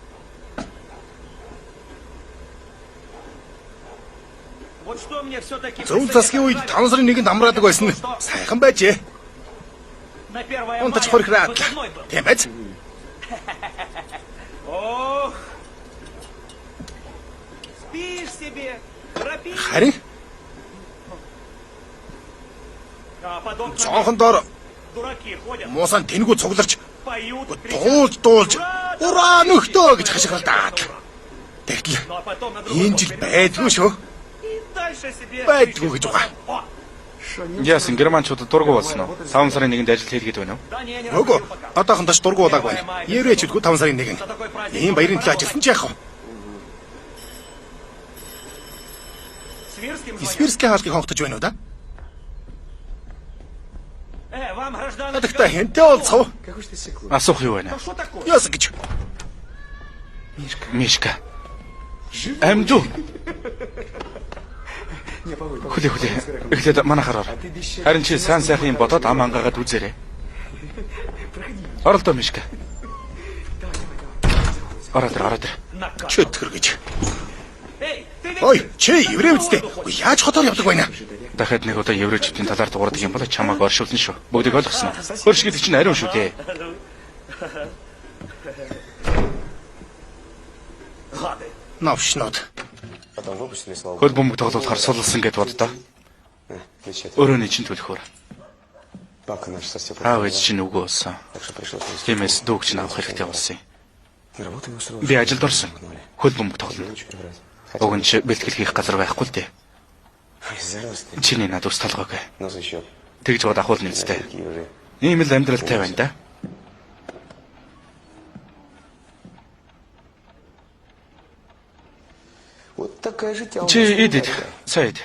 Зөв засгийн үед 5 сарын 1-нд амраадаг байсан нь сайхан байжээ. Унтаж хорхраад. Тийм байц. Харин цонхон дор муусан тэнгүү цугларч дуулж ураа нөхдөө гэж хашгиралдаад. Тэгтэл энэ жил байдгүй шүү. Байдгүй гэж байгаа. Яасан германчуудад дургу болсон уу? 5 сарын 1-нд ажил хийлгээд байна уу? Үгүй. Одоохондоо ч дургу болааг байна. Еврейчүүдгүй 5 сарын 1-нд. Ийм баярын төлөө ажилласан ч яах вэ? Спирский хаалгыг хонхтож байна уу да? Адагта хэнтэй олцов. Асуух юу байна? Яасан гэж? Мишка. Амжу. Хүлээ. Эхлээд манай хараар. Харин чи сайн сайхан юм бодоод ам ангаагаад үзээрэй. Оролдоо Мишка. Ороод. Чөтгөр гэж. Ой, чи еврей үстэй. Яаж хотоор явдаг байна? Дахиад нэг удаа еврейчүүдийн талаар дуурдаг юм бол чамааг оршуулна шүү. Бүгдийг ойлгосноо. Хөрш гэдэг чинь ариун шүү дээ. Навшнод. Хөл бөмбөг тоглохоор сулсан гэд боддоо. Өрөөний чинь төлөхөөр. Аав ээж чинь үгүй болсон. Тиймээс дүүг чинь авах хэрэгтэй болсон юм. Би ажилд орсон. Хөл бөмбөг тоглоно. Уг нь бэлтгэл хийх газар байхгүй л дээ. Чиний над ус толгойг. Тэгж бод ахуул нэгтэй. Ийм л амьдралтай байна да. Чи идэд сайд.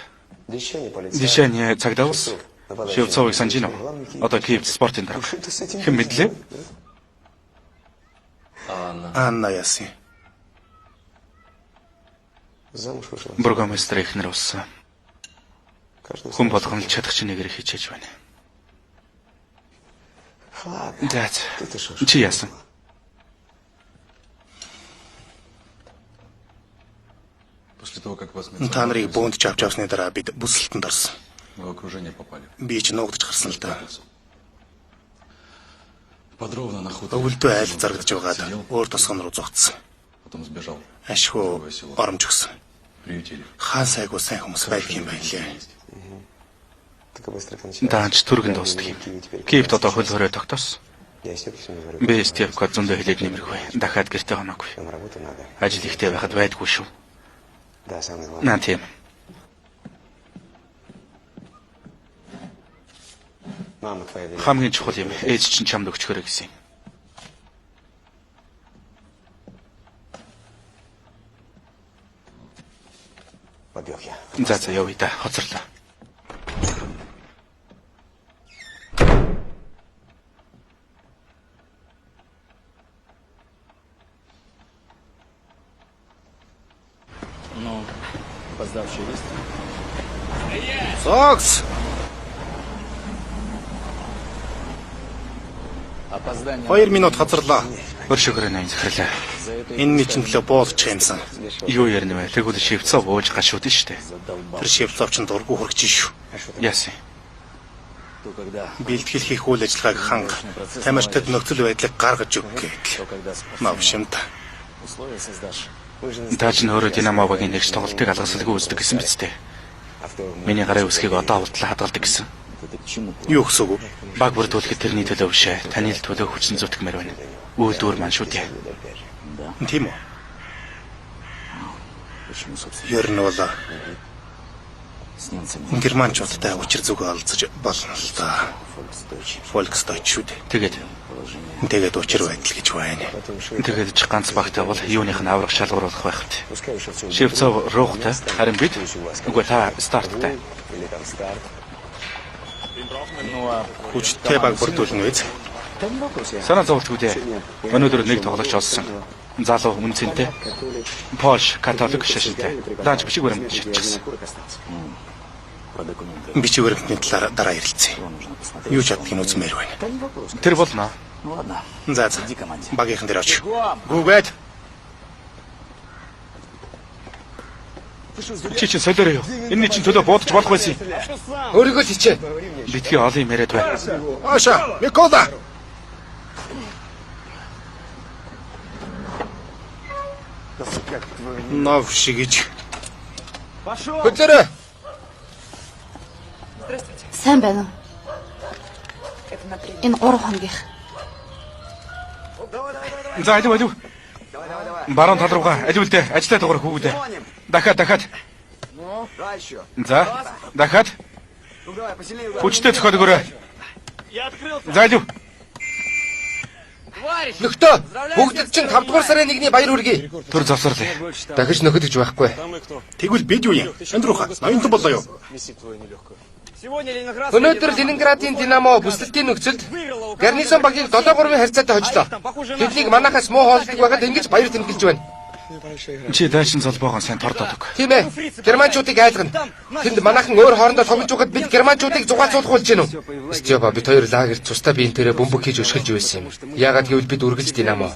Дишэний цагдаа ус. Шивцовыг санаж байна уу? Одоо Киевд спортын дарга. Хэн мэдлээ? Анна яасан. Бургомистр ихнэр болсон. Хүн болгон л чадах чинь нэгээр хичээж байна. Дээд. Чи яасан? Та нарыг бөөнд авч авсны дараа бид бүсэлтэнд орсон. Би ч нуугдаж гарсан л да. Өвөлдөө айл зарагдж байгаад өөр тосгон руу зогтсон. Ашгүй оромж өгсөн. Хаан сайгүй сайн хүмүүс байдаг юм байна лээ. Даанч түргэн дуустдаг юм. Киевд одоо хөл хорой тогтоос. Би Стевкод зөндөө хэлээд нэмэргүй. Дахиад гэртээ хоноогүй. Ажил ихтэй байхад байдгүй шүү. Наа тийм. Хамгийн чухал юм. Ээж чинь чамд өгчхөрөө гэсэн. За явъя да. Хоцорлоо. Сокс. 2 минут хоцорлоо. Өршөөрөө нэн захирлаа. Энэ чинь төлөө боолч юмсан. Юу ярина вэ? Тэгвэл Шивцов ууж гашууд нь штэ. Тэр Шивцов ч дургу хөргөж шүү. Яасан. Бэлтгэл хийх үйл ажиллагааг ханга. Тамирчдад нөхцөл байдлыг гаргаж өг гэтэл. Навшимт. Тааж нөрөө Динамовагийн нэгж тоглолтыг алгасалгүй үздэг гэсэн биз дээ. Миний гарын үсгийг одоо хурдлаа хадгалдаг гэсэн. Юу гэсэн үг? Баг бүрдүүлэхэд тэрний төлөө биш ээ. Таны л төлөө хүчин зүтгэмээр байна. Үйлдвэр маань шүү дээ. Тийм үү? Ер нь бол германчуудтай учир зүгөө олзож болно л да. Volksdeutsch шүү дээ. Тэгээд учир байдал гэж байна. Тэгээд ч ганц багтай бол юуных нь аврах шалгууруулах байх вэ? Шивцов рухтай харин бид үгүй та старттай. Хүчтэй баг бүрдүүлнэ үү? Санаа зовлтгүй дээ. Өнөөдөр нэг тоглогч олсон. Залуу үнцэнтэй. Польш католик шашинтай. Даанч бичиг баримт шатчихсан. Би чи өргөмтний талаар дараа ярилцъя. Юу ч чаддгийг үзмээр байна. Тэр болно. За. Багийнхан дээр очив. Гүгээд. Чи чинь солиорой юу? Энэний чинь төлөө буудаж болох байсан юм. Өөрийгөө л хичээ. Битгий олон юм яриад бай. Аша, Микола. Нов шигэж. Хөдлөрөө. Сайн байна уу? Энэ 3 хоногийнх. За алив. Баруун тал руугаа аливлдээ ажиллаа дугаар хүүгдээ. Дахиад. За, дахиад. Хүчтэй зохиол өгөөрэй. За алив. Нөхдөө. Бүгд чинь 5 дугаар сарын 1-ний баяр хүргэе. Төр завсарлаа. Дахиж нөхөд гэж байхгүй. Тэгвэл бид юу юм? Андрууха, ноёнтон болоо юу? Өнөөдөр Ленинградын Динамо бүсэлтийн нөхцөлд гарнизон багийг 7-3-ын харьцаатай хожлоо. Тэднийг манахаас муу хоолдог байгаад ингэж баяр тэмдэглэж байна. Чи дайчин залбоогоо сайн тордоод өг. Тийм ээ. Германчуудыг айлгана. Тэнд манайхан өөр хоорондоо тоглож байгаад бид германчуудыг зугаацуулах болж гинэ үү? Стёба бид хоёр лагерт цустай биентерээ бөмбөг хийж өшгөлж байсан юм. Яагаад гэвэл бид үргэлж Динамо.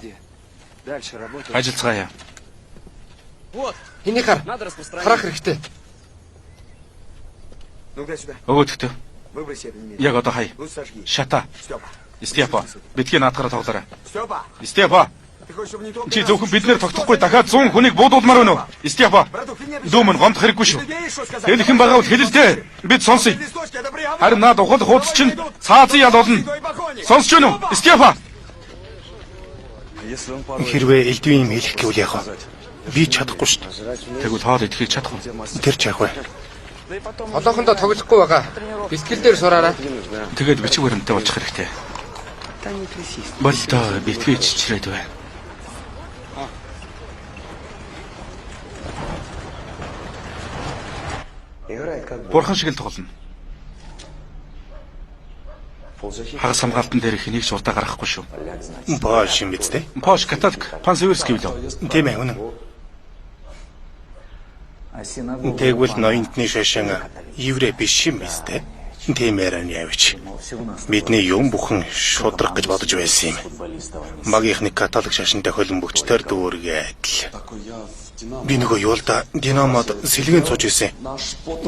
Ажиллацгаая. Энийг харах хэрэгтэй. Өгөөдөгтөө. Яг одоо хай. Шата. Степа. Битгий наадгараа тоглоорой. Степа. Чи зөвхөн биднэр тогтохгүй дахиад 100 хүнийг буудуулмаар байна уу? Степа. Дүүмэн гомдох хэрэггүй шүү. Хэлэх юм байгаа бол хэлэлтэй. Бид сонсъё. Харин наад ухал хуудас чинь цаазын ял болно. Сонсч байна уу? Степа. Хэрвээ элдвийн юм хэлэх гэвэл яах вэ? Би чадахгүй шүү дээ. Тэгвэл хоол идэхийг чадах уу? Тэр ч яах вэ? Одоохондоо тоглохгүй байгаа. Бэлтгэл дээр сураарай. Тэгээд бичиг баримттай болчих хэрэгтэй. Болтой битгий чичрээд бай. Бурхан шиг л тоглоно. Хагас хамгаалтан дээр хэнийг ч урдаа гаргахгүй шүү. Польш юм биз дээ? Польш католик Пансеверский билүү? Тийм ээ, үнэн. Тэгвэл ноёнтны шашин еврей биш юм биз дээ? Тиймээр нь явж. Бидний юм бүхэн шудрах гэж бодож байсан юм. Магийнхны католик шашинтай хөлбөмбөгчдөр дүүргээ адил. Би нөгөө юулда Динамод сэлгэн цууж исэн.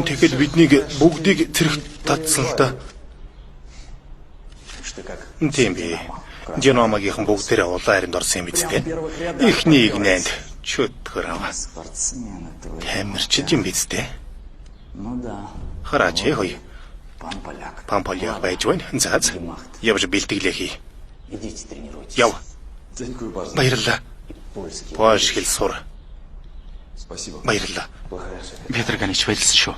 Тэгэхэд биднийг бүгдийг цэрэгт татсан л да. Тийм би. Динамогийнхан бүгдээрээ улаан харинд орсон юм биз дээ? Эхний игнэнд чөтгөр аваа. Тамирчид юм биз дээ? Хараач хой. Памполяк байж байна. Заац. Явж бэлтгэлээ хий. Яв. Баярлалаа. Польш хэл сур. Баярлалаа. Петр Ганич баярлсан шүү.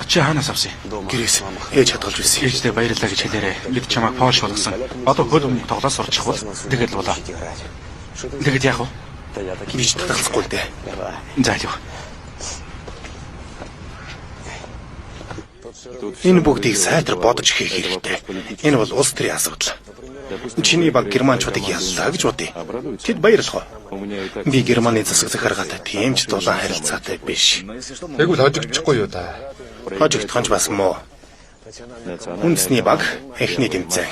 Чи хаанаас авсан? Гэрээс ээж хадгалж байсан. Ээжтэй баярлалаа гэж хэлээрэй. Бид чамайг Польш болгосон. Одоо хөлбөмбөг тоглоо сурчих бол тэгэл болоо. Тэгэд яах вэ? Би ч татгалзахгүй л дээ. За яах. Энэ бүгдийг сайтар бодож хийх хэрэгтэй. Энэ бол улс төрийн асуудал. Чиний баг германчуудыг яллаа гэж бодъё. Тэд баярлах уу? Би Германы засаг захиргаалтай тийм ч дулаан харилцаатай биш. Тэгвэл хожигдчихгүй юу та? Хожигдохонч бас муу. Үндэсний баг эхний тэмцээн.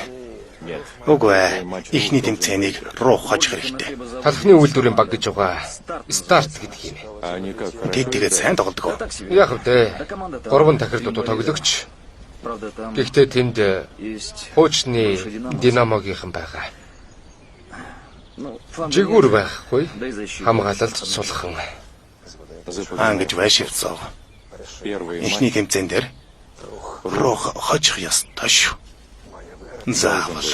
Үгүй ээ. Эхний тэмцээнийг руу хожих хэрэгтэй. Талхны үйлдвэрийн баг гэж байгаа. Старт гэдэг юм. Тэгээд сайн тоглодог. Яг вэ. 3 тахирдууд тоглогч. Гэхдээ тэнд хуучны Динамогийнхан байгаа. Жигүүр байхгүй. Хамгаалалт сулхан. Ангиж вайшивцоо. Эхний тэмцээн дээр руу хожих ёстой шүү. Заавал.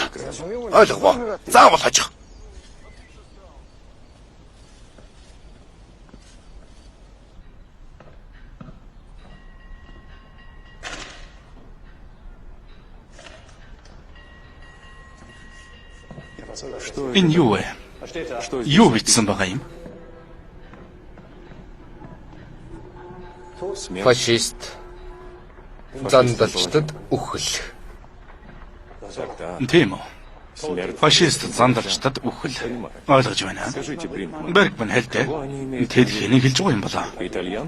Ойлгоо. Заавал хожих. Энэ юу вэ? Юу бичсэн байгаа юм? Фашист зандалчдад үхэл. Тийм үү? Фашист зандалчдад үхэл. Ойлгож байна. Бергман хэлдэг. Тэд хэнийг хэлж байгаа юм болоо?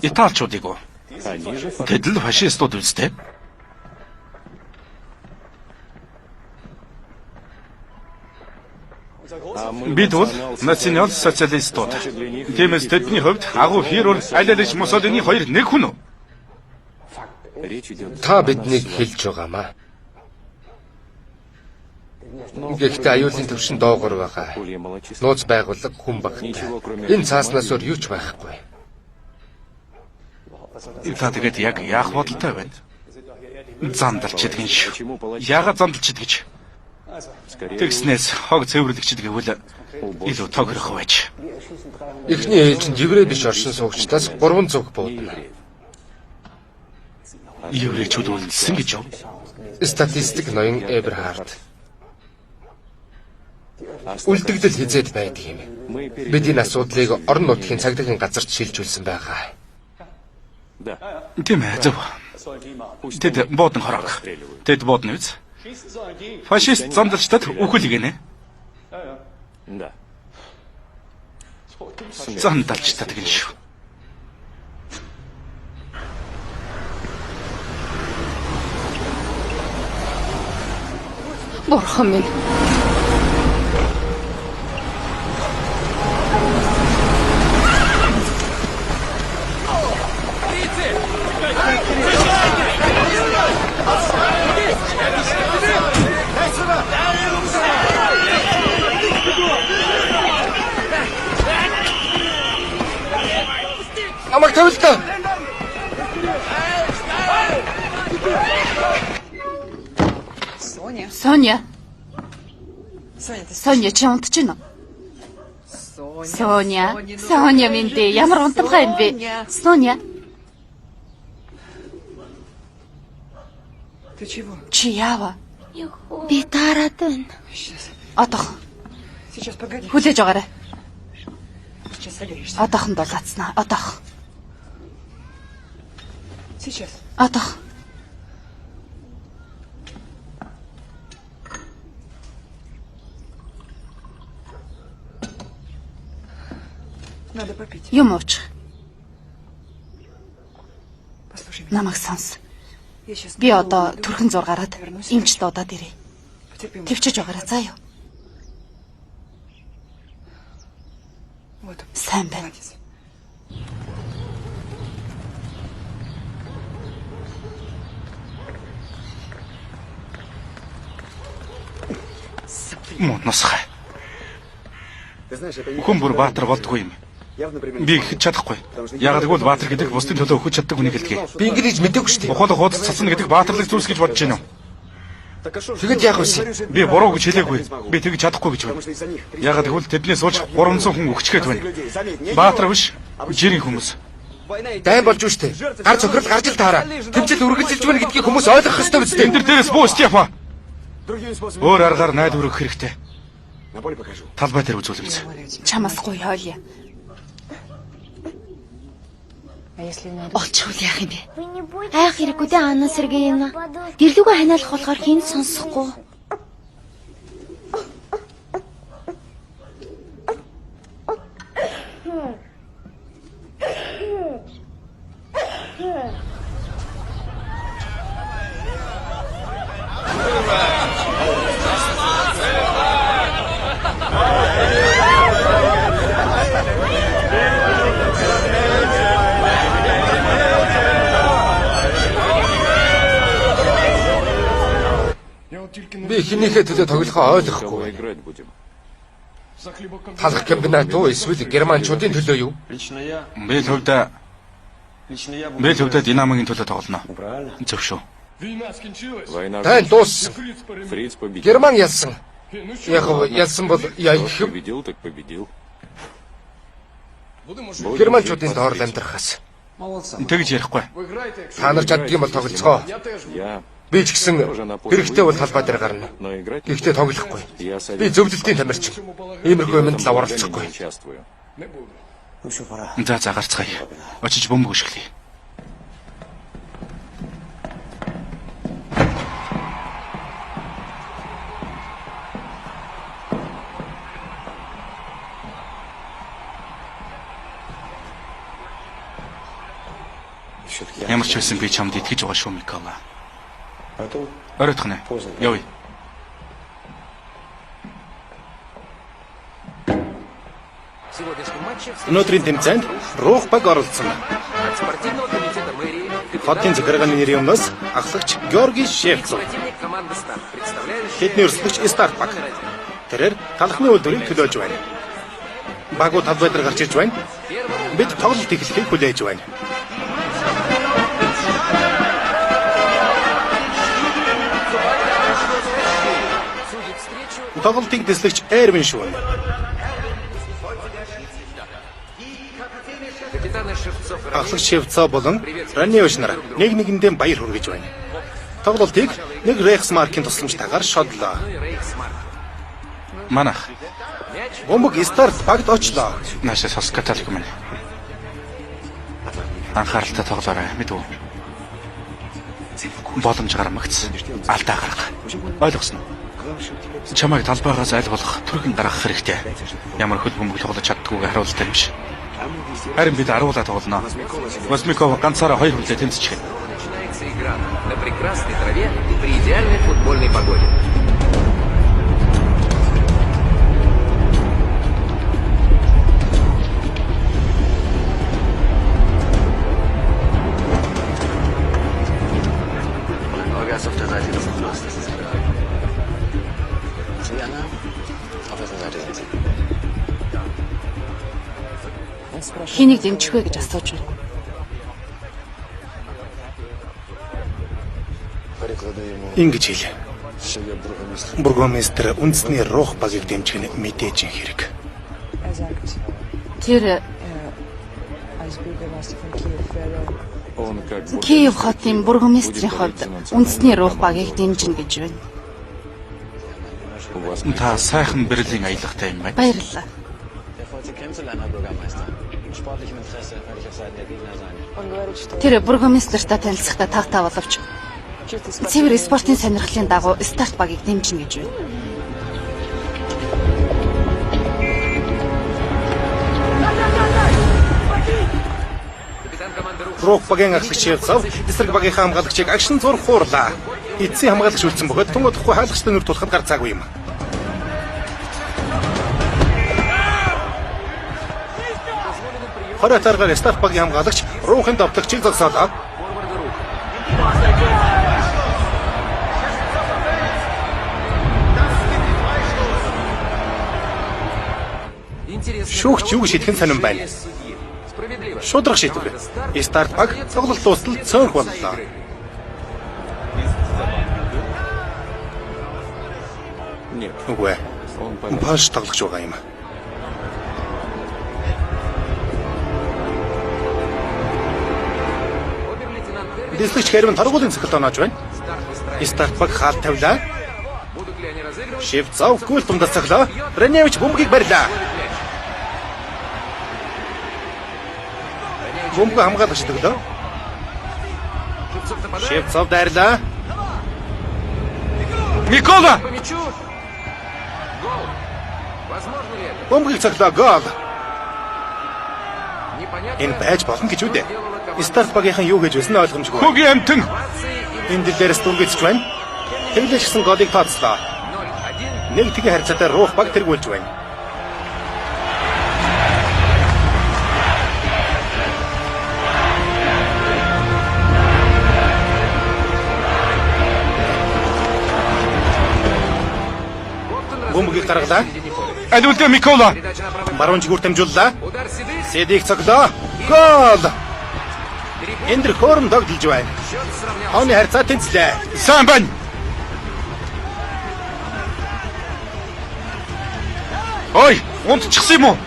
Италичуудыг уу? Тэд л фашистууд үстэй. Бид бол национал социалистууд. Тиймээс тэдний хувьд агуу хирүүр аль Муссолини хоёр нэг хүн үү? Та биднийг хэлж байгаамаа. Гэхдээ аюулын төвшин доогор байгаа. Нууц байгууллага хүн багтай. Энэ цааснаас өөр юу ч байхгүй. Та тэгээд яг яах бодолтой байна? Замдалчид гин шүү. Яагаад замдалчид гэж? Тэгснээс хог цэвэрлэгчд гэвэл илүү тохирох байж. Эхний ээлжинд еврей биш оршин суугчдаас 300 буудна. Еврейчүүд үлдсэн гэж юу? Статистик ноён Эберхард. Үлдэгдэл хизээд байдаг юм. Бид энэ асуудлыг орон нутгийн цагдаагийн газарт шилжүүлсэн байгаа. Тийм ээ, зөв. Тэд буудан хорог. Тэд буудан үз. Фашист замдалчдад үхэл гинэ. Замдалчдад гин шүү. Бурхан минь. Намайг тавилтаа. Соня. Соня чи унтж байна уу? Соня. Соня минь дээ ямар унталгаа юм бэ? Соня. Чи яава? Би тараад байна. Одох. Хүлээж байгаарай. Одоохон дулаацнаа. Одоох. Одоох. Юм ууч. Намайг сонс. Би одоо түрхэн зур гараад эмч дуудаад ирээ. Төвчж байгаарай заа юу. Сайн байна. Мунасхай. Хүн бүр баатар болдгүй юм. Би их чадахгүй. Яг тэгвэл баатар гэдэг бусдын төлөө өгч чаддаг хүнийг хэлдэг. Би ингэж мэдээгүй шүү дээ. Ухаал хуудас цацна гэдэг баатарлаг зүйлс гэж бодож байна уу? Тэгэд яах вэ? Би буруу гэж хэлээгүй. Би тэгж чадахгүй гэж байна. Яг тэгвэл тэднээс ууч 300 хүн өгчгээд байна. Баатар биш, жирийн хүмүүс. Дайн болж шүү дээ. Гар цохрол гарч ил таараа. Тэмцэл үргэлжилж байна гэдгийг хүмүүс ойлгох ёстой биз дээ. Энд дээрээс буу Стефа. Өөр аргаар найд өргөх хэрэгтэй. Талбай дээр үзүүлэмц. Чамаас гоё хойлё. Олчихвол яах юм бэ? Айх хэрэггүй дээ Анна Сергеевна. Гэрлүүгөө ханиалах болохоор хин сонсохгүй. Би хинийхээ төлөө тоглохоо ойлгохгүй. Талах комбинат уу эсвэл германчуудын төлөө юу? Би л хувьдаа Динамогийн төлөө тоглоно. Зөв шүү. Тань дууссан. Герман ялсан. Яг ялсан бол яа гэх юм? Германчуудын доор амьдрахаас. Тэгж ярихгүй. Та нар чаддаг юм бол тоглоцгоо. Би ч гэсэн хэрэгтэй бол талбай дээр гарна. Гэхдээ тоглохгүй. Би зөвлөлтийн тамирчин. Иймэрхүү юмд л оролцохгүй. За гарцгаая. Очиж бөмбөг өшгөлье. Ямар ч байсан би чамд итгэж байгаа шүү Микола. Потом Оройтхоноо. Явъя. Өнөөдрийн тэмцээнд Рух баг оролцсон. Хотын захиргааны нэрийн өмнөөс ахлагч Георгий Шевцов. Тэдний өрсөлдөгч Старт баг. Тэрээр талхны үйлдвэрийг төлөөж байна. Багуу талбай дээр гарч ирж байна. Бид тоглолт эхлэхийг хүлээж байна. Тоглолтыг дэслэгч Эрвин Шүүн. Ахлагч Шевцов болон Раневич нар нэг нэгэндээ баяр хүргэж байна. Тоглолтыг нэг Рейхсмаркийн тусламжтайгаар шодлоо. Манайх Бомбог Старт багт очлоо. наашаа сос католик мэн. Анхааралтай тоглоорой мэдв. Боломж гармагц. Алдаа гарга. Ойлгосон уу? Чамайг талбайгаас айл болох түргэн гаргах хэрэгтэй. Ямар хөл бөмбөг тоглож чаддгүйг харуултаа юм шиг. Харин бид аруулаа тоглоно. Восмиков ганцаараа 2 хүлээ тэмцэж гэнэ. Начинается игра на прекрасной траве при идеальной футбольной погоде. Газ auf der Seite des Fluss, das ist klar. Sie, Anna? Auf welcher Seite sind Sie? Хэнийг дэмжих вэ гэж асууж байна. Ингэж хэл. Бургомистр үндэсний Рух багийг дэмжих нь мэдээж хэрэг. Тэр Киев хотын бургомистрийн хувьд үндэсний Рух багийг дэмжинэ гэж байна. Та сайхан Берлин аялагтай юм байна. Баярлалаа. Тэр бургомистртай танилцахдаа таатай боловч цэвэр спортын сонирхлын дагуу Старт багийг дэмжинэ гэж байна. Рух багийн ахлагч Шевцов эсрэг багийн хамгаалагчийг агшин зур хуурлаа. Эцсийн хамгаалагч үлдсэн бөгөөд тунгод ихгүй хаалгачтай нүр тулахад гарцаагүй юм. Хорой таргаар Старт багийн хамгаалагч Рухын давтагчийг зогсоолоо. Шүүгч юу шийдэх нь сонирн байна. Шудрах шийдвэр. Старт баг тоглолт дуустал цөөнх боллоо. Үгүй. Паш тоглож байгаа юм. Дэслэгч Хэрмэн торгуулийн цохилт оноож байна. Старт баг хаалт тавилаа. Шевцов гол тундас цоглоо. Раневич бөмбөгийг барьлаа. Бөмбөг хамгаалагч төглөө. Шевцов дайрлаа. Микола! Бөмбөгийг цоглоо. Гол. Энэ байж болно гэж үү дээ. Старт багийнхан юу гэж байсан ойлгомжгүй. Хөгийн амтэн. Энэ дэлгээрээс дүргэцж байна. Тэглэжсэн голыг тооцлоо. Нэг тгийн харьцаатай Рух баг тэргүүлж байна. Бөмбөгийг гаргалаа. Аль үлдээ Микола. Баруун жигүүр дамжууллаа. Сэдийг цоглоо. Гол! Эндэр хоорон догдолж байна. Тооны харьцаа тэнцлээ. Сайн байна. Ой, унтчихсан юм уу?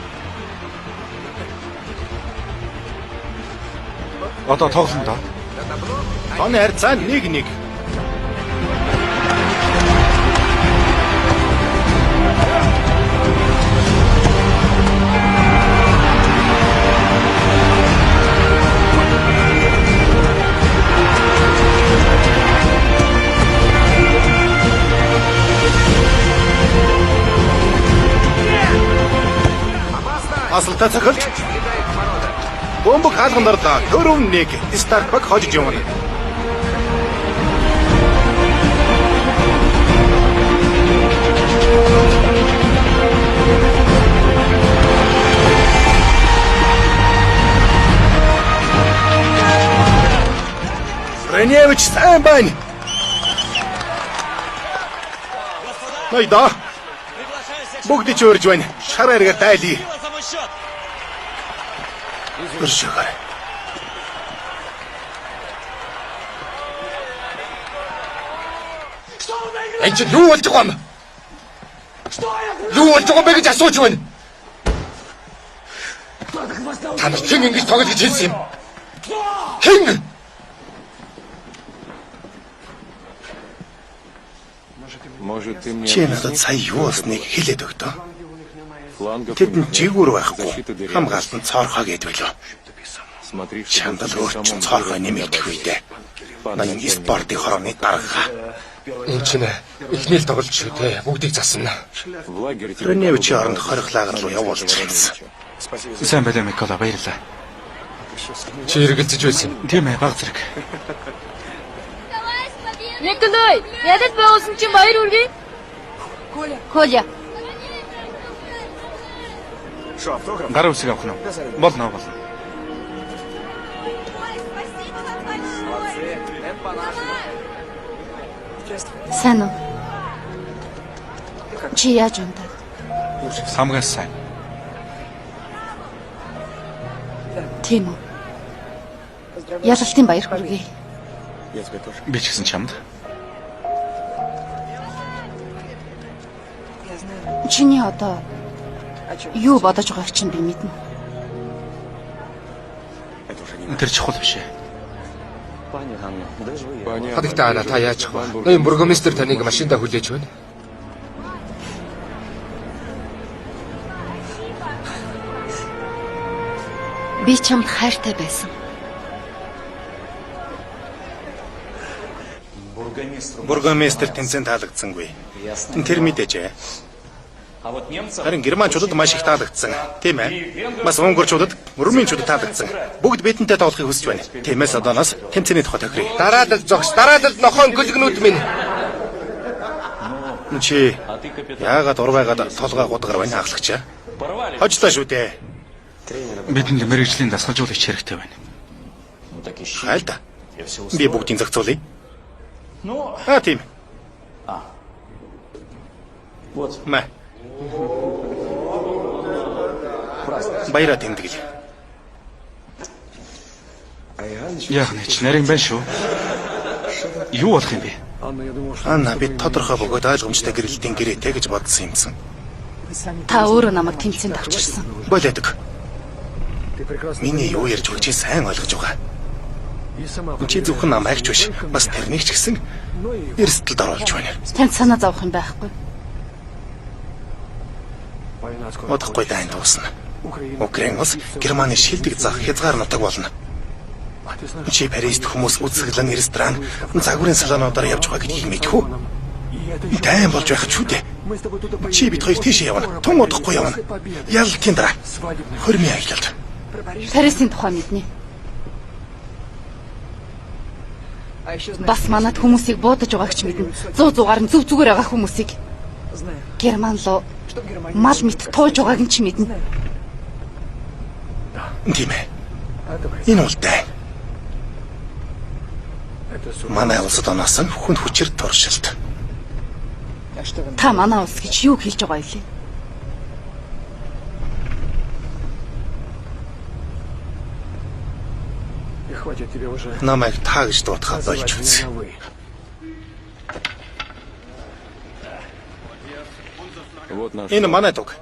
Одоо тоглоно да. Тооны харьцаа 1-1. Асалтай цохилт. Бомбог хаалган дарлаа. Төрөв нэг Старбак хожиж явна. Раневич сайн байна. Найда. Бүгд ч өөрж байна. Шар арга тайлий. Өршөөр. Энд чинь юу болж байгаа юм? Юу болж байгаа бэ гэж асууж байна. Та нар хэн ингэж тоглож гэж хэлсэн юм? Хэн? Чи надад сая юу болсныг хэлээд өгдөө. Тэдэнд жигүүр байхгүй. Хамгаалтанд цоорхоо гэдвэлөө. Чандал өөрч цоорхоо нэмэгдэх үедээ. Наян спортын хорооны дарга. Энд чинь эхний л тоглож шүү дээ. Бүгдийг засна. Раневич оронд хорихлагар руу явуулж ирсэн. Сайн байлаа Микола, баярлалаа. Чи эргэлзэж байсан. Тийм ээ, баг зэрэг. Николай, ядад боосон чи баяр үргээ. Коля. Гар үсэг авах нь. Болно. Сайн уу? Чи яаж унтав? Самгаас сайн. Тийм үү? Ялалтын баяр хүргэе. Би ч гэсэн чамд. Чиний одоо юу бодож байгааг чинь би мэднэ. Тэр чухал биш ээ. Хадагта ана та яаж вэ? Ноён бургомистр таныг машиндаа хүлээж байна. Би чамд хайртай байсан. Бургомистр тэнцэн таалагдсангүй. Тэр мэдээжээ. Харин германчуудад маш их таалагдсан. Тийм ээ. Бас унгарчуудад, румынчуудад таалагдсан. Бүгд бидэнтэй тоглохыг хүсэж байна. Тиймээс одооноос тэмцээний тухай тохирё. Дараалал зогс, дараалал нохоон гөлгнүүд минь. Чи яагаад урвайгаад толгой гудгаар байна ахлагч? Хожлоо шүү дээ. Бидэнд мэрэгжлийн дасгалжуулагч хэрэгтэй байна. Хайл та. Би бүгдийг зохицуулъя. Тийм. Мэ. Баяраа тэмдэглэе. Яах нь ч нарийн байна шүү. Юу болох юм бэ? Анна би тодорхой бөгөөд ойлгомжтой гэрэлтийн гэрээтэй гэж бодсон юмсан. Та өөрөө намайг тэмцээнд авчирсан. Болоодог. Миний юу ярьж өгч сайн ойлгож байгаа. Чи зөвхөн намайгч биш, бас тэрнийг ч гэсэн эрсдэлд оруулж байна. Танд санаа зовох юм байхгүй. Одохгүй дайн дуусна. Украин улс Германы шилдэг зах хязгаар нутаг болно. Чи Парист хүмүүс үзэсгэлэн ресторан, загварын салонуудаар явж байгаа гэдгийг мэдэх үү? Тайм болж байх ч үү дээ. Чи бид хоёр тийш явна. Тун удахгүй явна. Ялтын дараа. Хормын аялалд. Парисын тухай мэднэ. Бас манад хүмүүсийг буудаж байгааг ч мэднэ. 100-100-аар нь зүг зүгээр байгаа хүмүүсийг. Герман руу мал мэт тууж байгааг нь ч мэднэ. Тийм ээ. Энэ бол дай. Манай улсад оносон хүн хүчээр туршилт. Та манай улс гэж юу хэлж байгаа юм бэ? Намайг та гэж дуудахад болж үз. Энэ манай туг.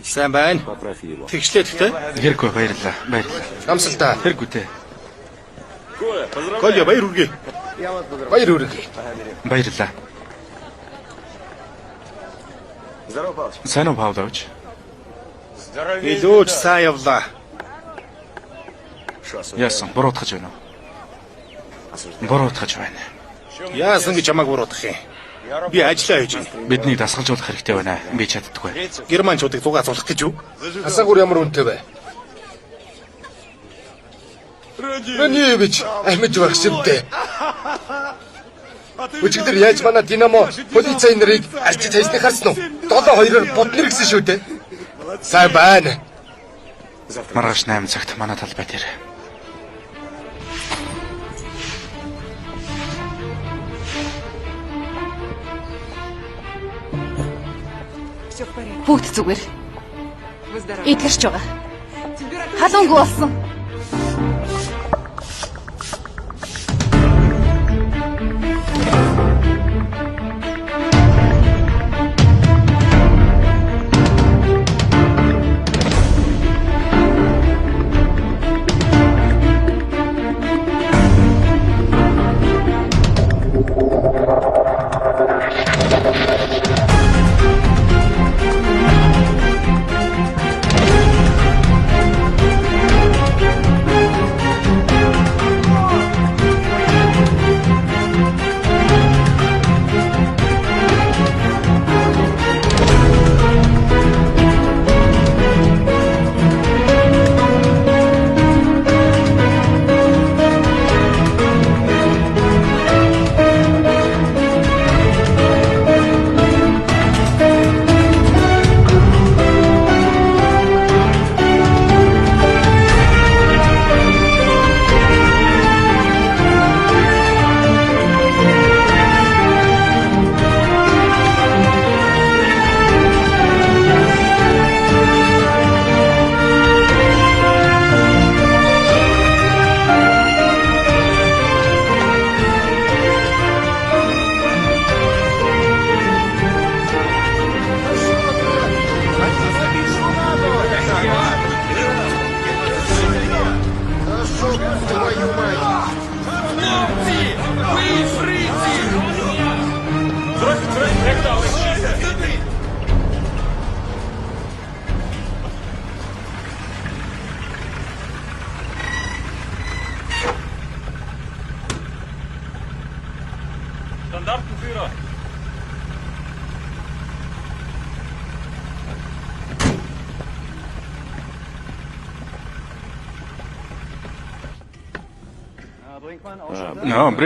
Сайн байна. Тэгшлээдтэй. Гэргүй баярлалаа. Амсалтай. Тэргүүтэй. Коля баяр үргээ. Баяр үргээ. Баярлалаа. Сайн уу Павлович? Илүүч сайн явлаа. Яасан буруутгаж байна уу? Буруутгаж байна. Яасан гэж чамайг буруутгах юм? Би ажиллаа хийж байна. Бидний дасгалжуулах хэрэгтэй байна. Би чаддаггүй. Германчуудыг зугаацуулах гэж юу? Асаагүр ямар үнэтэй вэ? Раневич амиж багшилтэй. Өчигдөр яаж манай Динамо полицай нарыг арчиж хайсныг харсан уу? 7-2-оор буднэр гисэн шүү дээ. Сайн байна. Маргааш 8 цагт манай талбай дээр. Бүгд зүгээр. Эдгэрч байгаа. Халуунгүй болсон.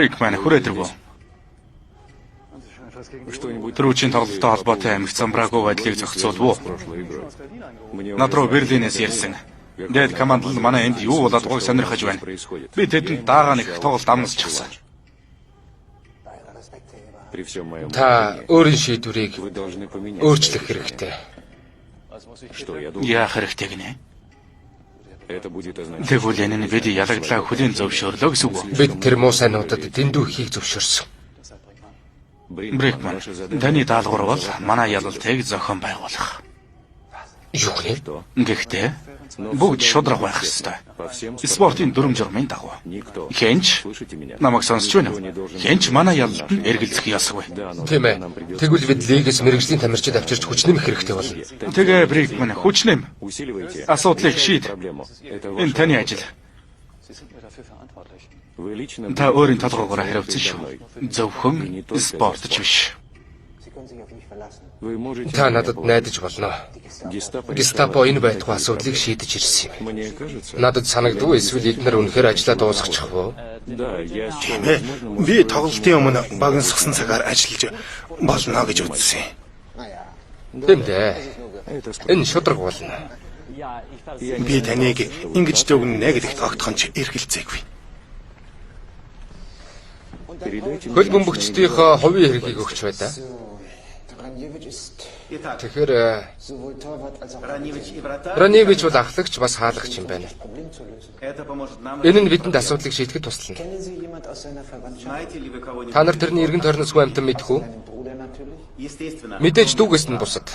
Брейкман хүрээдэргүй. Түрүүчийн тоглолттой холбоотой амигц замбраагүй байдлыг зохицуулв уу? Над руу Берлинээс ирсэн. Дээд команд л манай энд юу болоод байгааг сонирхож байна. Би тэдэнд дагаа нэг тоглолт амсчихсан. Та өөрийн шийдвэрийг өөрчлөх хэрэгтэй. Яах хэрэгтэй гинэ? Тэгвэл энэ нь бид ялагдлаа хүлийн зөвшөөрлөө гэсэн үг. Бид тэр муу сайнуудад дэндүү ихийг зөвшөөрсөн. Брейкман, таны даалгавар бол манай ялалтыг зохион байгуулах. Юу вэ? Гэхдээ бүгд шудраг байх ёстой. Спортын дүрм журмын дагуу. Хэнч намайг сонсч байна уу? Хэнч манай ялалт нь эргэлзэх ёсгүй. Тийм ээ. Тэгвэл бид лигээс мэрэгжлийн тамирчид авчирч хүч нэмэх хэрэгтэй болно. Тэгээ Брейкман хүч нэм. Асуудлыг шийд. Энэ таны ажил. Та өөрийн толгоогоор хариуцсан шүү. Зөвхөн спортч биш. Та надад найдаж болно. Гестапо энэ байтугай асуудлыг шийдэж ирсэн юм. Надад санагдав эсвэл эдгээр үнэхээр ажиллаа дуусгачих вэ? Тийм ээ. Би тоглолтын өмнө багансгсан цагаар ажиллаж болно гэж үзсэн. Тийм дээ. Энэ шудраг болно. Би таныг ингэж дүгнэнэ гэдэгт огтхонч эргэлзээгүй. Хөл бөмбөгчдийнхөө хувийн хэргийг өгч бай та. Тэгэхээр Раневич бол ахлагч бас хаалагч юм байна. Энэ нь бидэнд асуудлыг шийдэхэд туслана. Та нар тэрний эргэн тойрносгүй амтан мэдэх үү? Мэдээж дүүгээс нь бусад.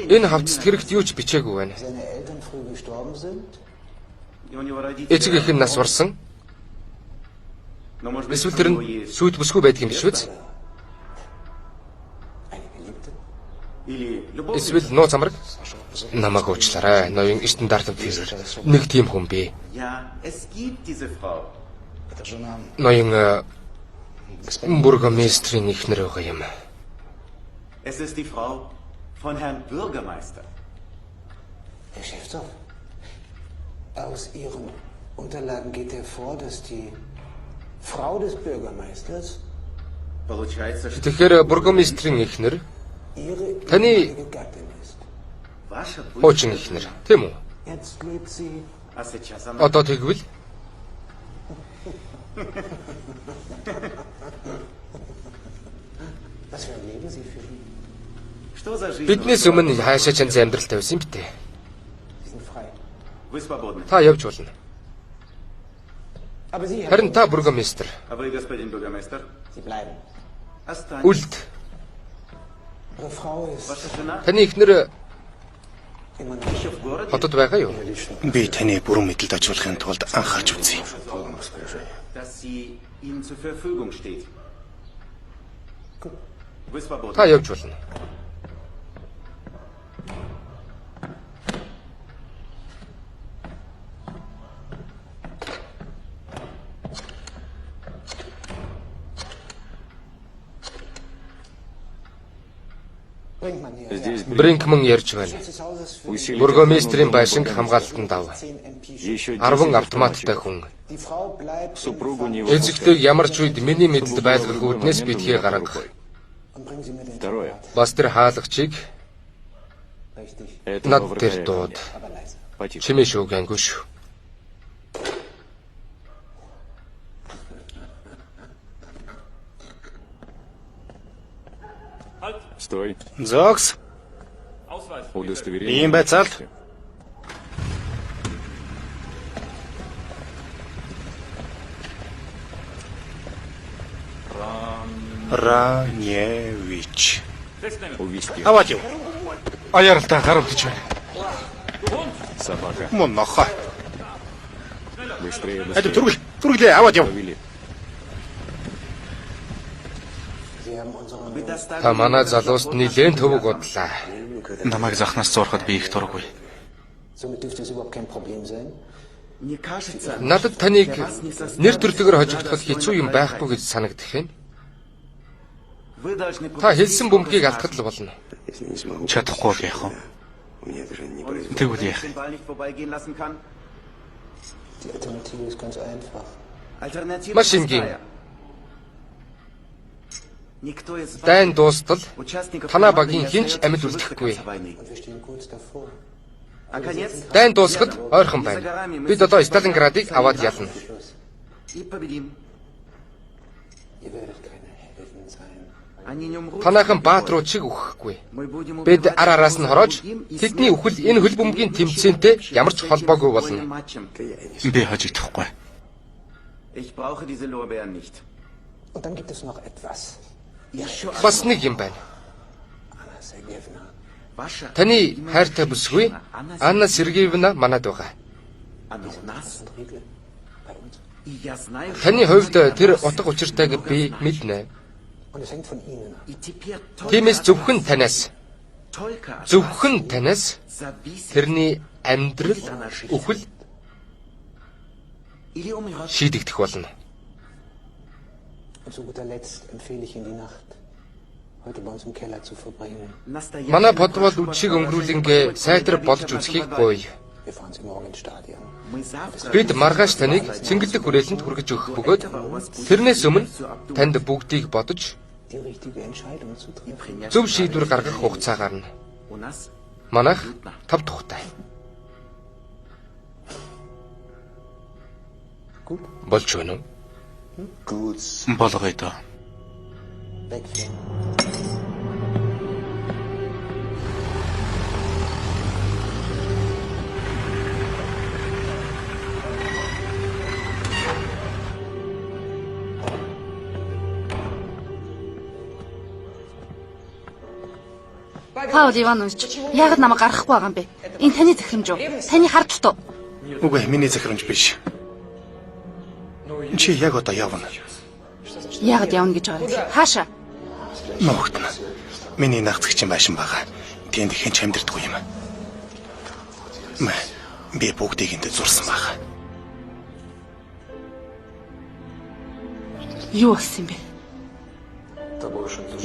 Энэ хавцэтгэрэгт юу ч бичээгүй байна. Эцэг их нь нас барсан. Эсвэл тэр нь сүйт бүсгүй байдаг юм биш үү? Эсвэл нууц амраг? Намайг уучлаарай. Ноён стандартын физер. Нэг тийм хүн би. Ноён бургомистрийн эхнэр байгаа юм. Es ist die Frau von Herrn Bürgermeister. Herr Schäfzow, aus Ihren Unterlagen geht hervor, dass die Frau des Bürgermeisters Тэгэхээр бургомистрийн эхнэр таны хуучин эхнэр тийм үү? Одоо тэгвэл биднээс өмнө хаашаа ч амьдрал тавьсан юм битээ. Та явж болно. Харин та бургомистр. Үлд. Таны эхнэр хотод байгаа юу? Би таны бүрэн мэдэлд очуулахын тулд анхаарч үзье. Та явж болно. Бринкман ярьж байна. Бургомистрийн байшинг хамгаалалтанд ав. 10 автоматтай хүн. Эзэгтэйг ямар ч үед миний мэдэлд байлгах үүднээс битгий гаргах. Бас тэр хаалгачийг над тэр дууд. Чимээ шүүгэнгүй шүү. Стой. Зогс. Удостоверение. Ийм байцаалт. Раневич. Аваад юу? Аяаралтай гаравдж байна. Собака. Моноха. Быстрее, Хад түргэлээ аваад яв. Та манай залууст нэлээд төвөг бодлаа. Намайг захнаас зуурахад би их дурггүй. Надад таныг нэр төрлөөр хожигдоход хэцүү юм байхгүй гэж санагдах юм. Та хэлсэн бөмбөгийг алдахад л болно. Чадахгүй л яах вэ? Тэгвэл яах? Маш энгийн. Дайн дуустал танаа багийн хинч амьд үлдэхгүй. Дайн дуусахад ойрхон байна. Бид одоо Сталинградыг аваад ялна. Танайхан баатрууд шиг үхэхгүй. Бид араас нь хороож тэдний үхэл энэ хөл бөмбөгийн тэмцээнтэй ямар ч холбоогүй болно. Би хожигдохгүй. Und dann gibt es noch etwas. Бас нэг юм байна. Таны хайртай бүсгүй Анна Сергеевна манад байгаа. Таны хувьд тэр утга учиртайг би мэднэ. Тиймээс зөвхөн танаас тэрний амьдрал үхэл шийдэгдэх болно. Und zu guter Letzt empfehle ich Ihnen die Nacht heute bei uns im Keller zu verbringen. Манай подвол үдшиг өнгөрүүлэнгээ сайтар болж үзхийг бууя. Wir fahren Sie morgen ins Stadion. Бид маргааш таныг цэнгэлэг хүрээлэнд хүргэж өгөх бөгөөд тэрнээс өмнө танд бүгдийг бодож Die richtige Entscheidung zu treffen. зөв шийдвэр гаргах хугацаа гарна. Манайх 5 тухтай. Болж байна уу? Болгоё доо. Паул Иванович, яагаад намайг гаргахгүй байгаа юм бэ? Энэ таны захирамж уу? Таны хардтал туу. Үгүй миний захирамж биш. Чи яг одоо явна. Яагаад явна гэж байгаа юм? Хаашаа? Ногтно. Миний нагцгчин байшин байгаа. Тэнд хэн ч амьдрдаггүй юм. Би бүгдийг энд зурсан байгаа. Юу болсон юм бэ?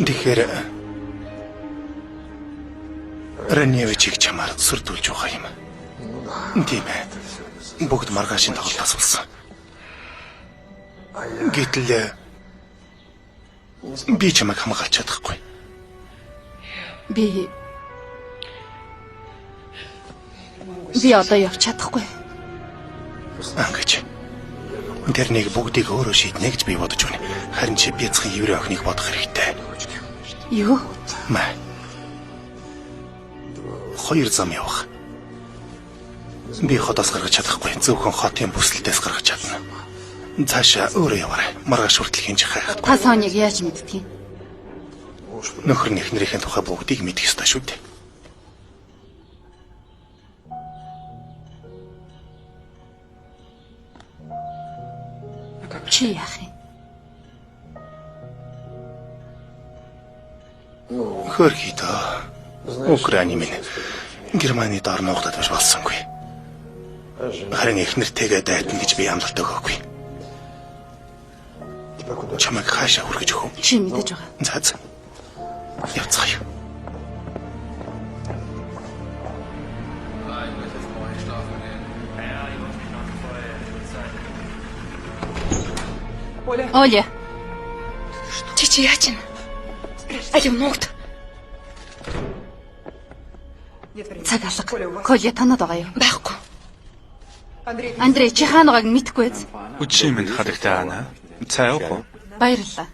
Тэгэхээр Раневичийг чамаар сүрдүүлж байгаа юм. Тийм ээ. Бүгд маргаашийн тоглолтоос болсон. Гэтэл би чамайг хамгаалж чадахгүй. Би одоо явж чадахгүй. Ангаж. Тэрнийг бүгдийг өөрөө шийднэ гэж би бодож байна. Харин чи бяцхан еврей охиныг бодох хэрэгтэй. Юу? Маа. 2 зам явах. Би хотоос гаргаж чадахгүй. Зөвхөн хотын бүсэлтээс гаргаж чадна. Цаашаа өөрөө яваарай. Маргааш хүртэл хинж хайх. Та Сониг яаж мэдтгийг? Нөхөр нь эхнэрийн тухай бүгдийг мэдэх ёстой шүү дээ. Чи яах юм? Хөрхийдөө. Украины минь Германы доор нуугдаад биш болсонгүй. Харин эхнэртэйгээ дайтна гэж би амлалт өгөөгүй. Чамайг хаашаа хүргэж өгөө? Чи мэдэж байгаа. За. Явцгаая. Оля. Чи яаж юм? Алив нуугд. Цаг алга. Коля танад байгаа юу? Байхгүй. Андрей чи хаанаагааг мэдэхгүй биз? Үчи минь хадагтай ана. Цай уу? Баярлалаа.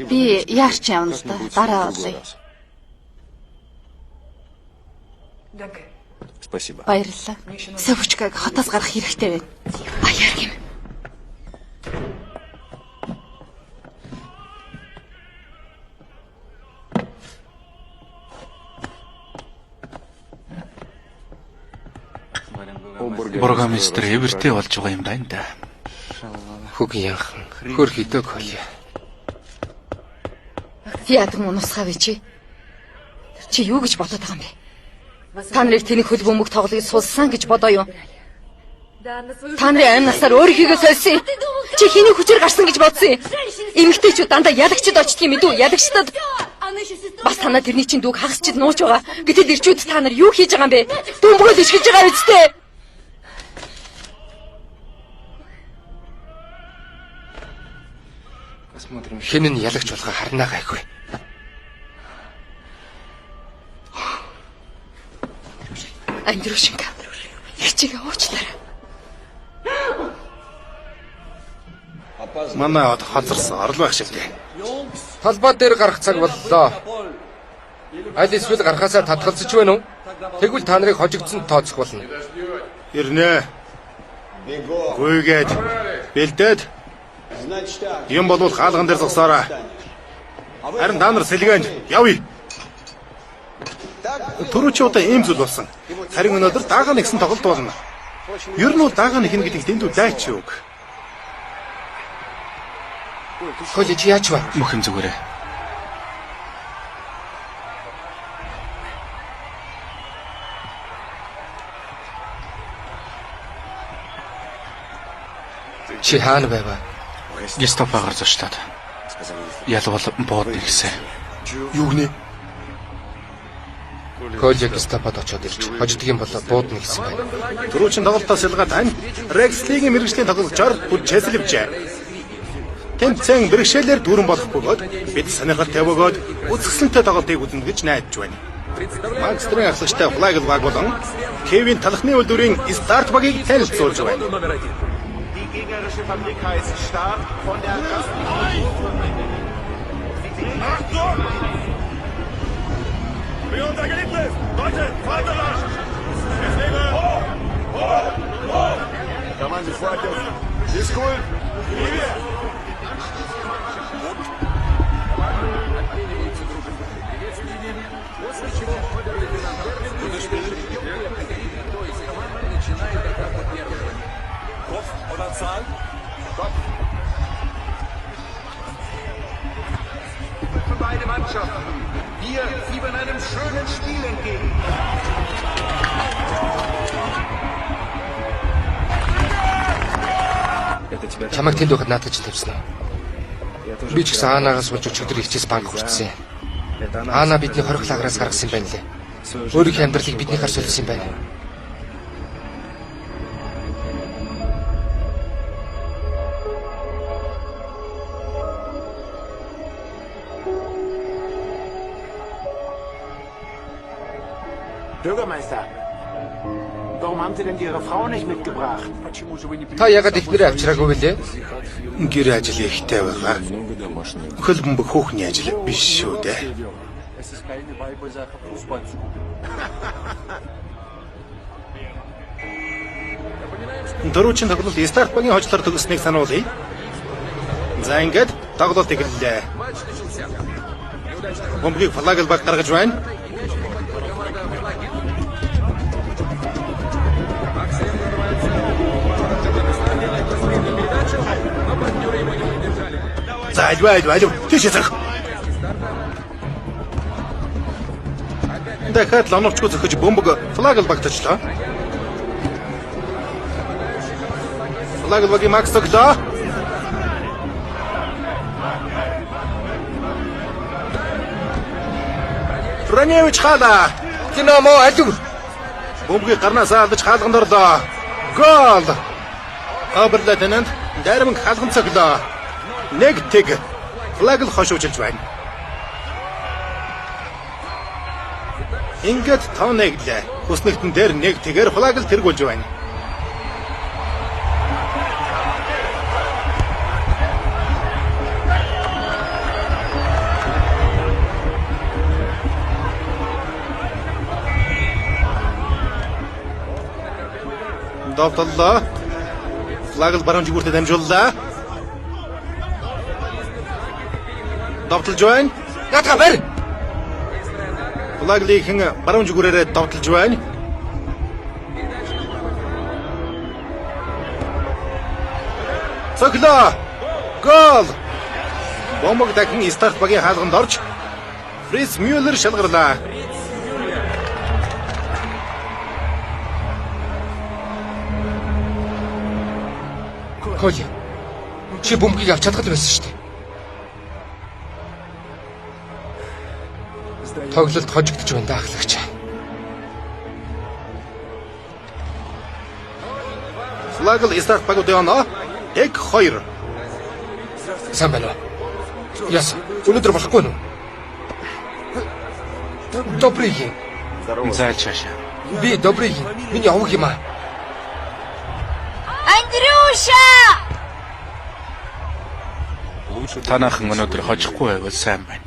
Би яарч явна л да. Дараа олъё. Спасибо. Баярлалаа. Савчкаг хотоос гарах хэрэгтэй байна. Аяар юм. Бургомистр эвэртэй болж байгаа юм байна да. Хөг янхан. Хөрхийдөө Коля. Яадаг юм нусгав чи? Чи юу гэж бодоод байгаа юм бэ? Та нарыг тэнэг хөл бөмбөг тоглоёг сулсан гэж бодоо юу? Та нарын амь насаар өөрийнхөө сольсон. Чи хэний хүчээр гарсан гэж бодсон юм? Эмэгтэйчүүд дандаа ялагчд очдөг юм дүү? Ялагчдад бас танаа тэрний чинь дүүг хагасчд нууж байгаа. Гэтэл ирчүүд та нар юу хийж байгаа юм бэ? Бөмбөгөө ишгэж байгаа үстэй. Хэн нь ялагч болохоо харнаа гайгүй. Андрюшенька. Хичээгээ уучлаарай. Манай од халзарсан орл байх шиг дээ. Талбай дээр гарах цаг боллоо. Аль эсвэл гарахаасаа татгалзаж байна уу? Тэгвэл та нарыг хожигдсон тооцох болно. Ирнэ. Гүйгээд бэлдээд юм болвол хаалган дээр зогсоорой. Харин та нар сэлгээнд явъя. Түрүү чи удаа ийм зүйл болсон. Харин өнөөдөр дагаа нэгсэн тоглолт болно. Ер нь бол дагаа нэгэн гэдэг дэндүү дайч үг. Коля чи яач вэ? Мөхөн зүгээрээ. Чи хаана байваа? Гестапогаар зочлоод. Ялвал буудна гэсэн. Юу гинэ? Коля гестапод очоод ирж хождөг юм болоо буудна гэсэн байна. Түрүү чин тоглолтоос ялгаад тань Рекслигийн мэрэгжлийн тоглогчоор бүр чэслэвчээ. Тэмцээн бэрхшээлээр дүүрэн болох бөгөөд бид сонирхолтой бөгөөд үзэсгэлэнтэй тоглолтыг үзнэ гэж найдаж байна. Магистрийн ахлагчтай Флаглбаг болон Кевин талхны үлдвэрийн старт багийг танилцуулж байна. Die gegnerische Fabrik heißt Start von der Achtung! Wie unser Geliebtes! Leute, Vaterland! Deswegen! Hoch! Hoch! Hoch! Kann man sich vorstellen? Ist cool! Liebe! Kopf oder Zahl? Kopf. Für beide Mannschaften. Wir fiebern einem schönen Spiel entgegen. Чамайг тэнд байхад наадах гэж тавьсан уу? Би ч гэсэн Анаагаас болж өчигдөр хичээс банк хүртсэн. Ана бидний хорих лаграас гаргасан юм байна лээ. Өөрийнхөө амьдралыг биднийхаар солисон юм байна. Bürgermeister, warum haben Sie denn Ihre Frau nicht mitgebracht? Та ягаад ихнэрээ авчираагүй вэ? Гэр ажил ихтэй байгаа. Хөл бөмбөг хүүхний ажил биш шүү дээ. Дөрөвчин тоглолт старт багийн хожлоор төгсснийг сануулъя. За ингээд тоглолт эхэллээ. Бөмбөгийг флаглбак гаргаж байна. За альва тийш зах. Дахиад лоновчгүй зөхөж бөмбөг флаглбак тачлаа. Флаглбагийн макс тоглоо. Раневич хаала. Динамо алив. Бөмбөгийг гарнаас алдаж хаалганд орлоо. Гол. Аберлатенант дармаг хаалган цоглоо. Нэг тэг флагл хошуучилж байна. Ингээд тонеглээ. Хүснэгтэн дээр нэг тэгэр флагл тэргүүлж байна. Довтлоо. Флагл баруун жигүүртээ дамжууллаа. Довтлж байна. Ната бэр. Флаглийг хэн баруун жигүүрээрээ довтлж байна. Цоглоо. Гол. Бомбог дахин старт багийн хаалганд орж Фриц Мюллер шалгарлаа. Коли. Чи бөмбөгийг авч чадах л байсан шүү дээ. Тоглолт хожигдож байна даахлагч. Флагл старт багууд явна. Тэг 2. Сайн байна уу? Яс. Өнөөдөр болохгүй нү? Добрый. Зайлшаашаа. Би добрый. Миний овог юм аа. Андрюша! Танаахан өнөөдөр хожихгүй байвал сайн байна.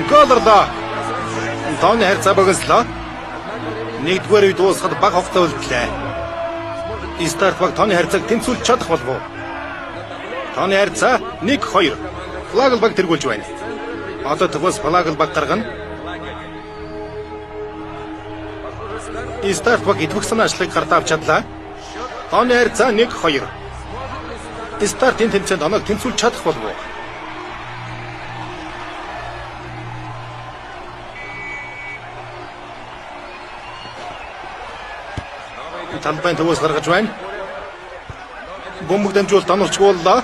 Голордо. Тооны харьцаа богинолоо. Нэгдүгээр үед дуусахад бага хугацаа үлдлээ. Старт баг тооны харьцааг тэнцвүүлж чадах болов уу? Тооны харьцаа 1-2. Флагл баг тэргүүлж байна. Одоо тэгвэл флагл баг гаргана. Старт баг идвэх санаачлыг гартаа авч чадлаа. Тооны харьцаа 1-2. Стартын тэмцээнд оноог тэнцвүүлж чадах болов уу? Талбайн төвөөс гаргаж байна. Бөмбөг дамжуулалт онорчгүй боллоо.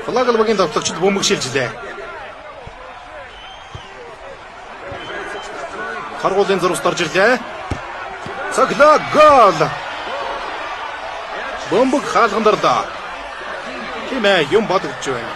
Флагл багийн давтагчид бөмбөг шилжлээ. Харгуулын зурвас орж ирлээ. Цоглоо гол. Бөмбөг хаалганд орлоо. Хэмээ юм бодогдож байна.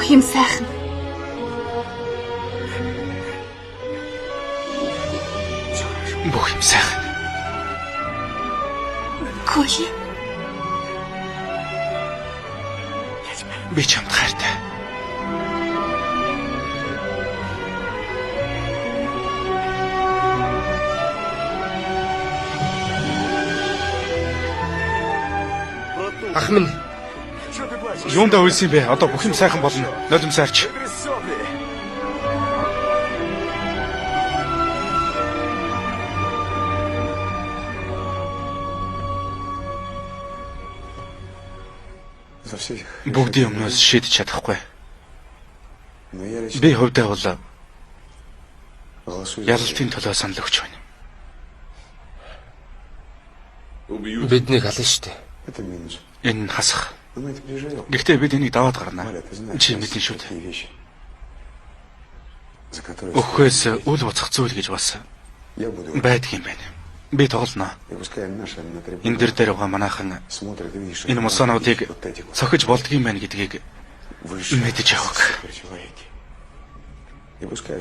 юм сайхан. Бүх юм сайхан. Коля. Би чамд хайртай. Ах минь. Юундаа үйлсэн бэ? Одоо бүх юм сайхан болно. Нулимсаарч. Бүгдийн өмнөөс шийдэж чадахгүй. Би хувьдаа бол ялалтын төлөө санал өгч байна. Биднийг хална штэ. Энэ нь хасах. Гэхдээ бид энийг даваад гарнаа. Чи мэдэн шүү дээ. Өхөөс үл буцах зүйл гэж бас байдаг юм байна. Би тоглоно. Энэ дээр байгаа манайхан энэ мосонуудыг цохиж болдгийм байна гэдгийг мэдэж явах.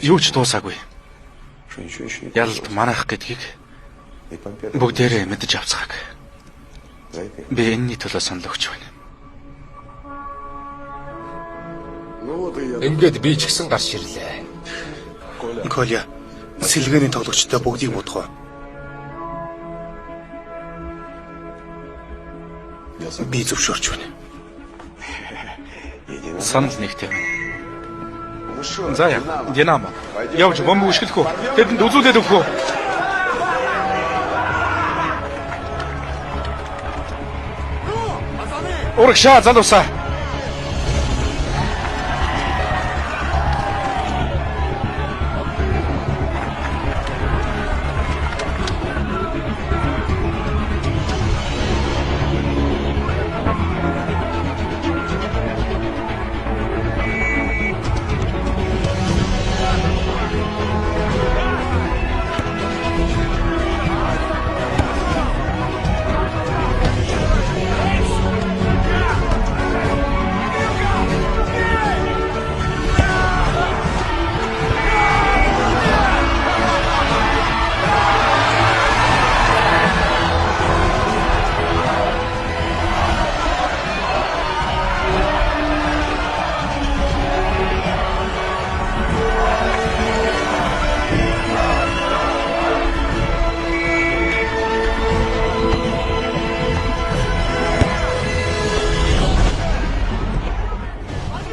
Юу ч дуусаагүй. Ялалт манайх гэдгийг бүгдээрээ мэдэж авцгааг. Би энэний төлөө санал өгч байна. Ингээд би ч гэсэн гарч ирлээ. Коля, сэлгээний тоглогчтой бүгдийг бодгоо. Би зөвшөөрч байна. Санал нэгтэй байна. За яа, Динамо. Явж бомб өшгөлөх үү? Тэдэнд үзүүлээд өгөх үү? Урагшаа залуусаа.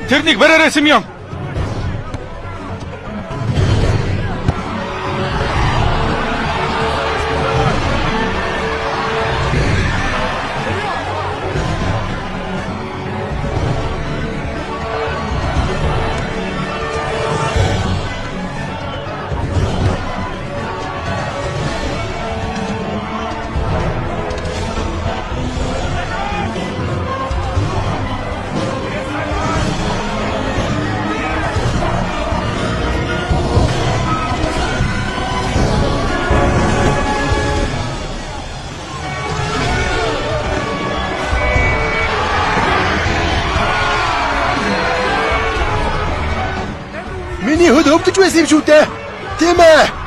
Тэрнийг бараарай Симеон. Миний хөл өвдөж байсан юм шүү дээ. Тийм ээ.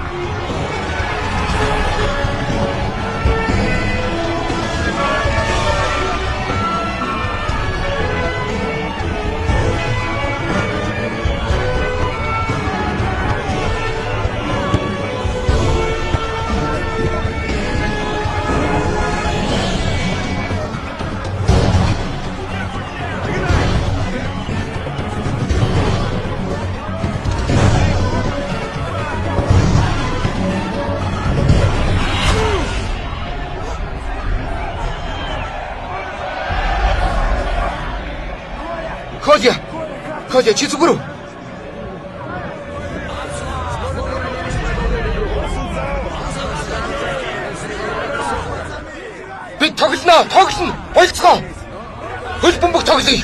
Коля, чи зүгээр үү? Бид тоглоно. Болцгоо. Хөл бөмбөг тоглоё.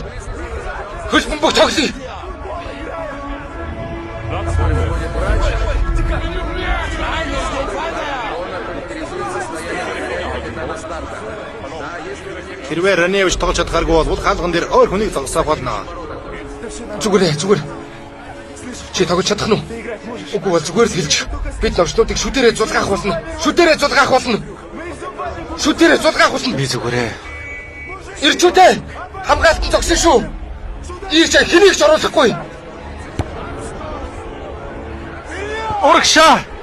Хэрвээ Раневич тоглож чадхааргүй бол хаалган дээр өөр хүнийг зогсоох болно. Зүгээр. Чи тоглож чадах нь уу? Үгүй бол зүгээр л хэлж. Бид новчнуудыг шүдэрээ зулгаах болно. Би зүгээрээ. Ирчүүдээ хамгаалтан зогсон шүү. Ийш хэнийг ч оруулахгүй. Урагшаа.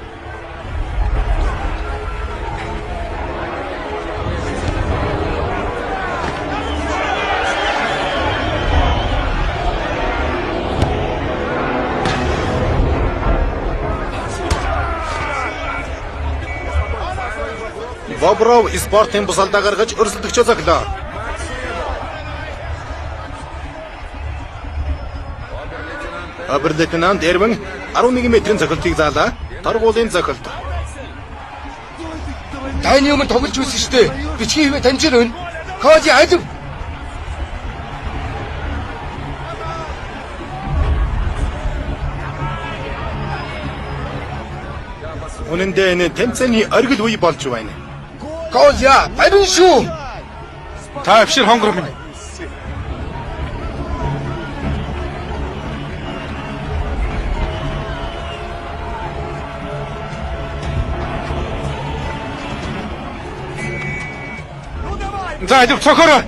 Бобров спортын бусалдаа гаргаж өрсөлдөгчөө зоглоо. Обер-лейтенант Эрвин 11 метрийн зохилтыг заалаа. Торгуулийн зохилт. Таны өмнө тоглож байсан шүү дээ. Бичгийн хивээ таньж байна. Коди айдв. Үнэн дээр энэ тэмцээний оргил үе болж байна. Коля, барин шүү. Та авшир хонгор минь. За, идэв цохороо.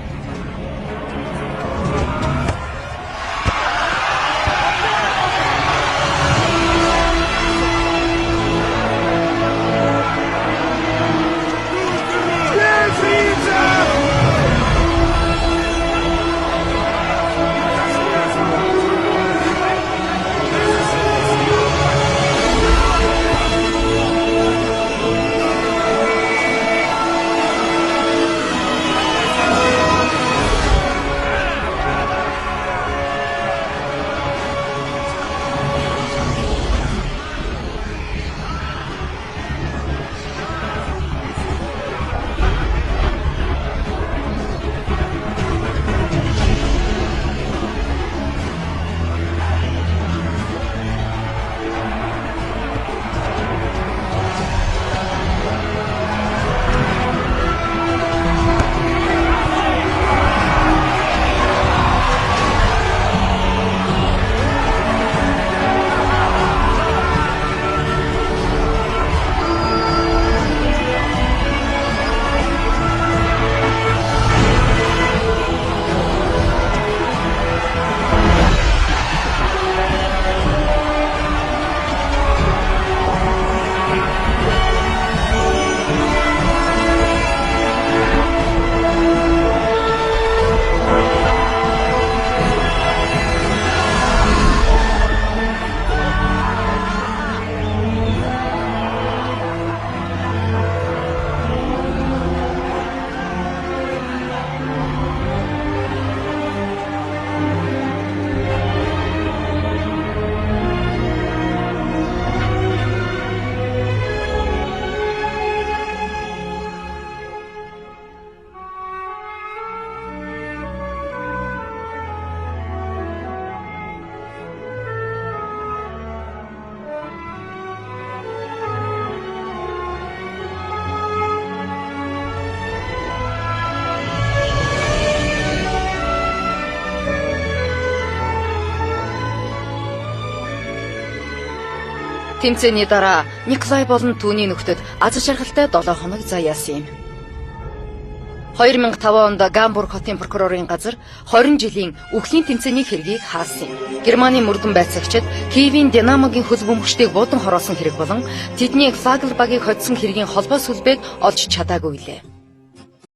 Тэмцээний дараа Николай болон түүний нөхдөд аз жаргалтай 7 хоног заа яасан юм. 2005 онд Гамбург хотын прокурорын газар 20 жилийн үхлийн тэмцээний хэргийг хаасан юм. Германы мөрдөн байцаагчид Киевийн Динамогийн хөл бөмбөгчдийг буудан хороолсон хэрэг болон тэдний Флагл багийг хоцсон хэргийн холбоо сүлбээг олж чадаагүй лээ.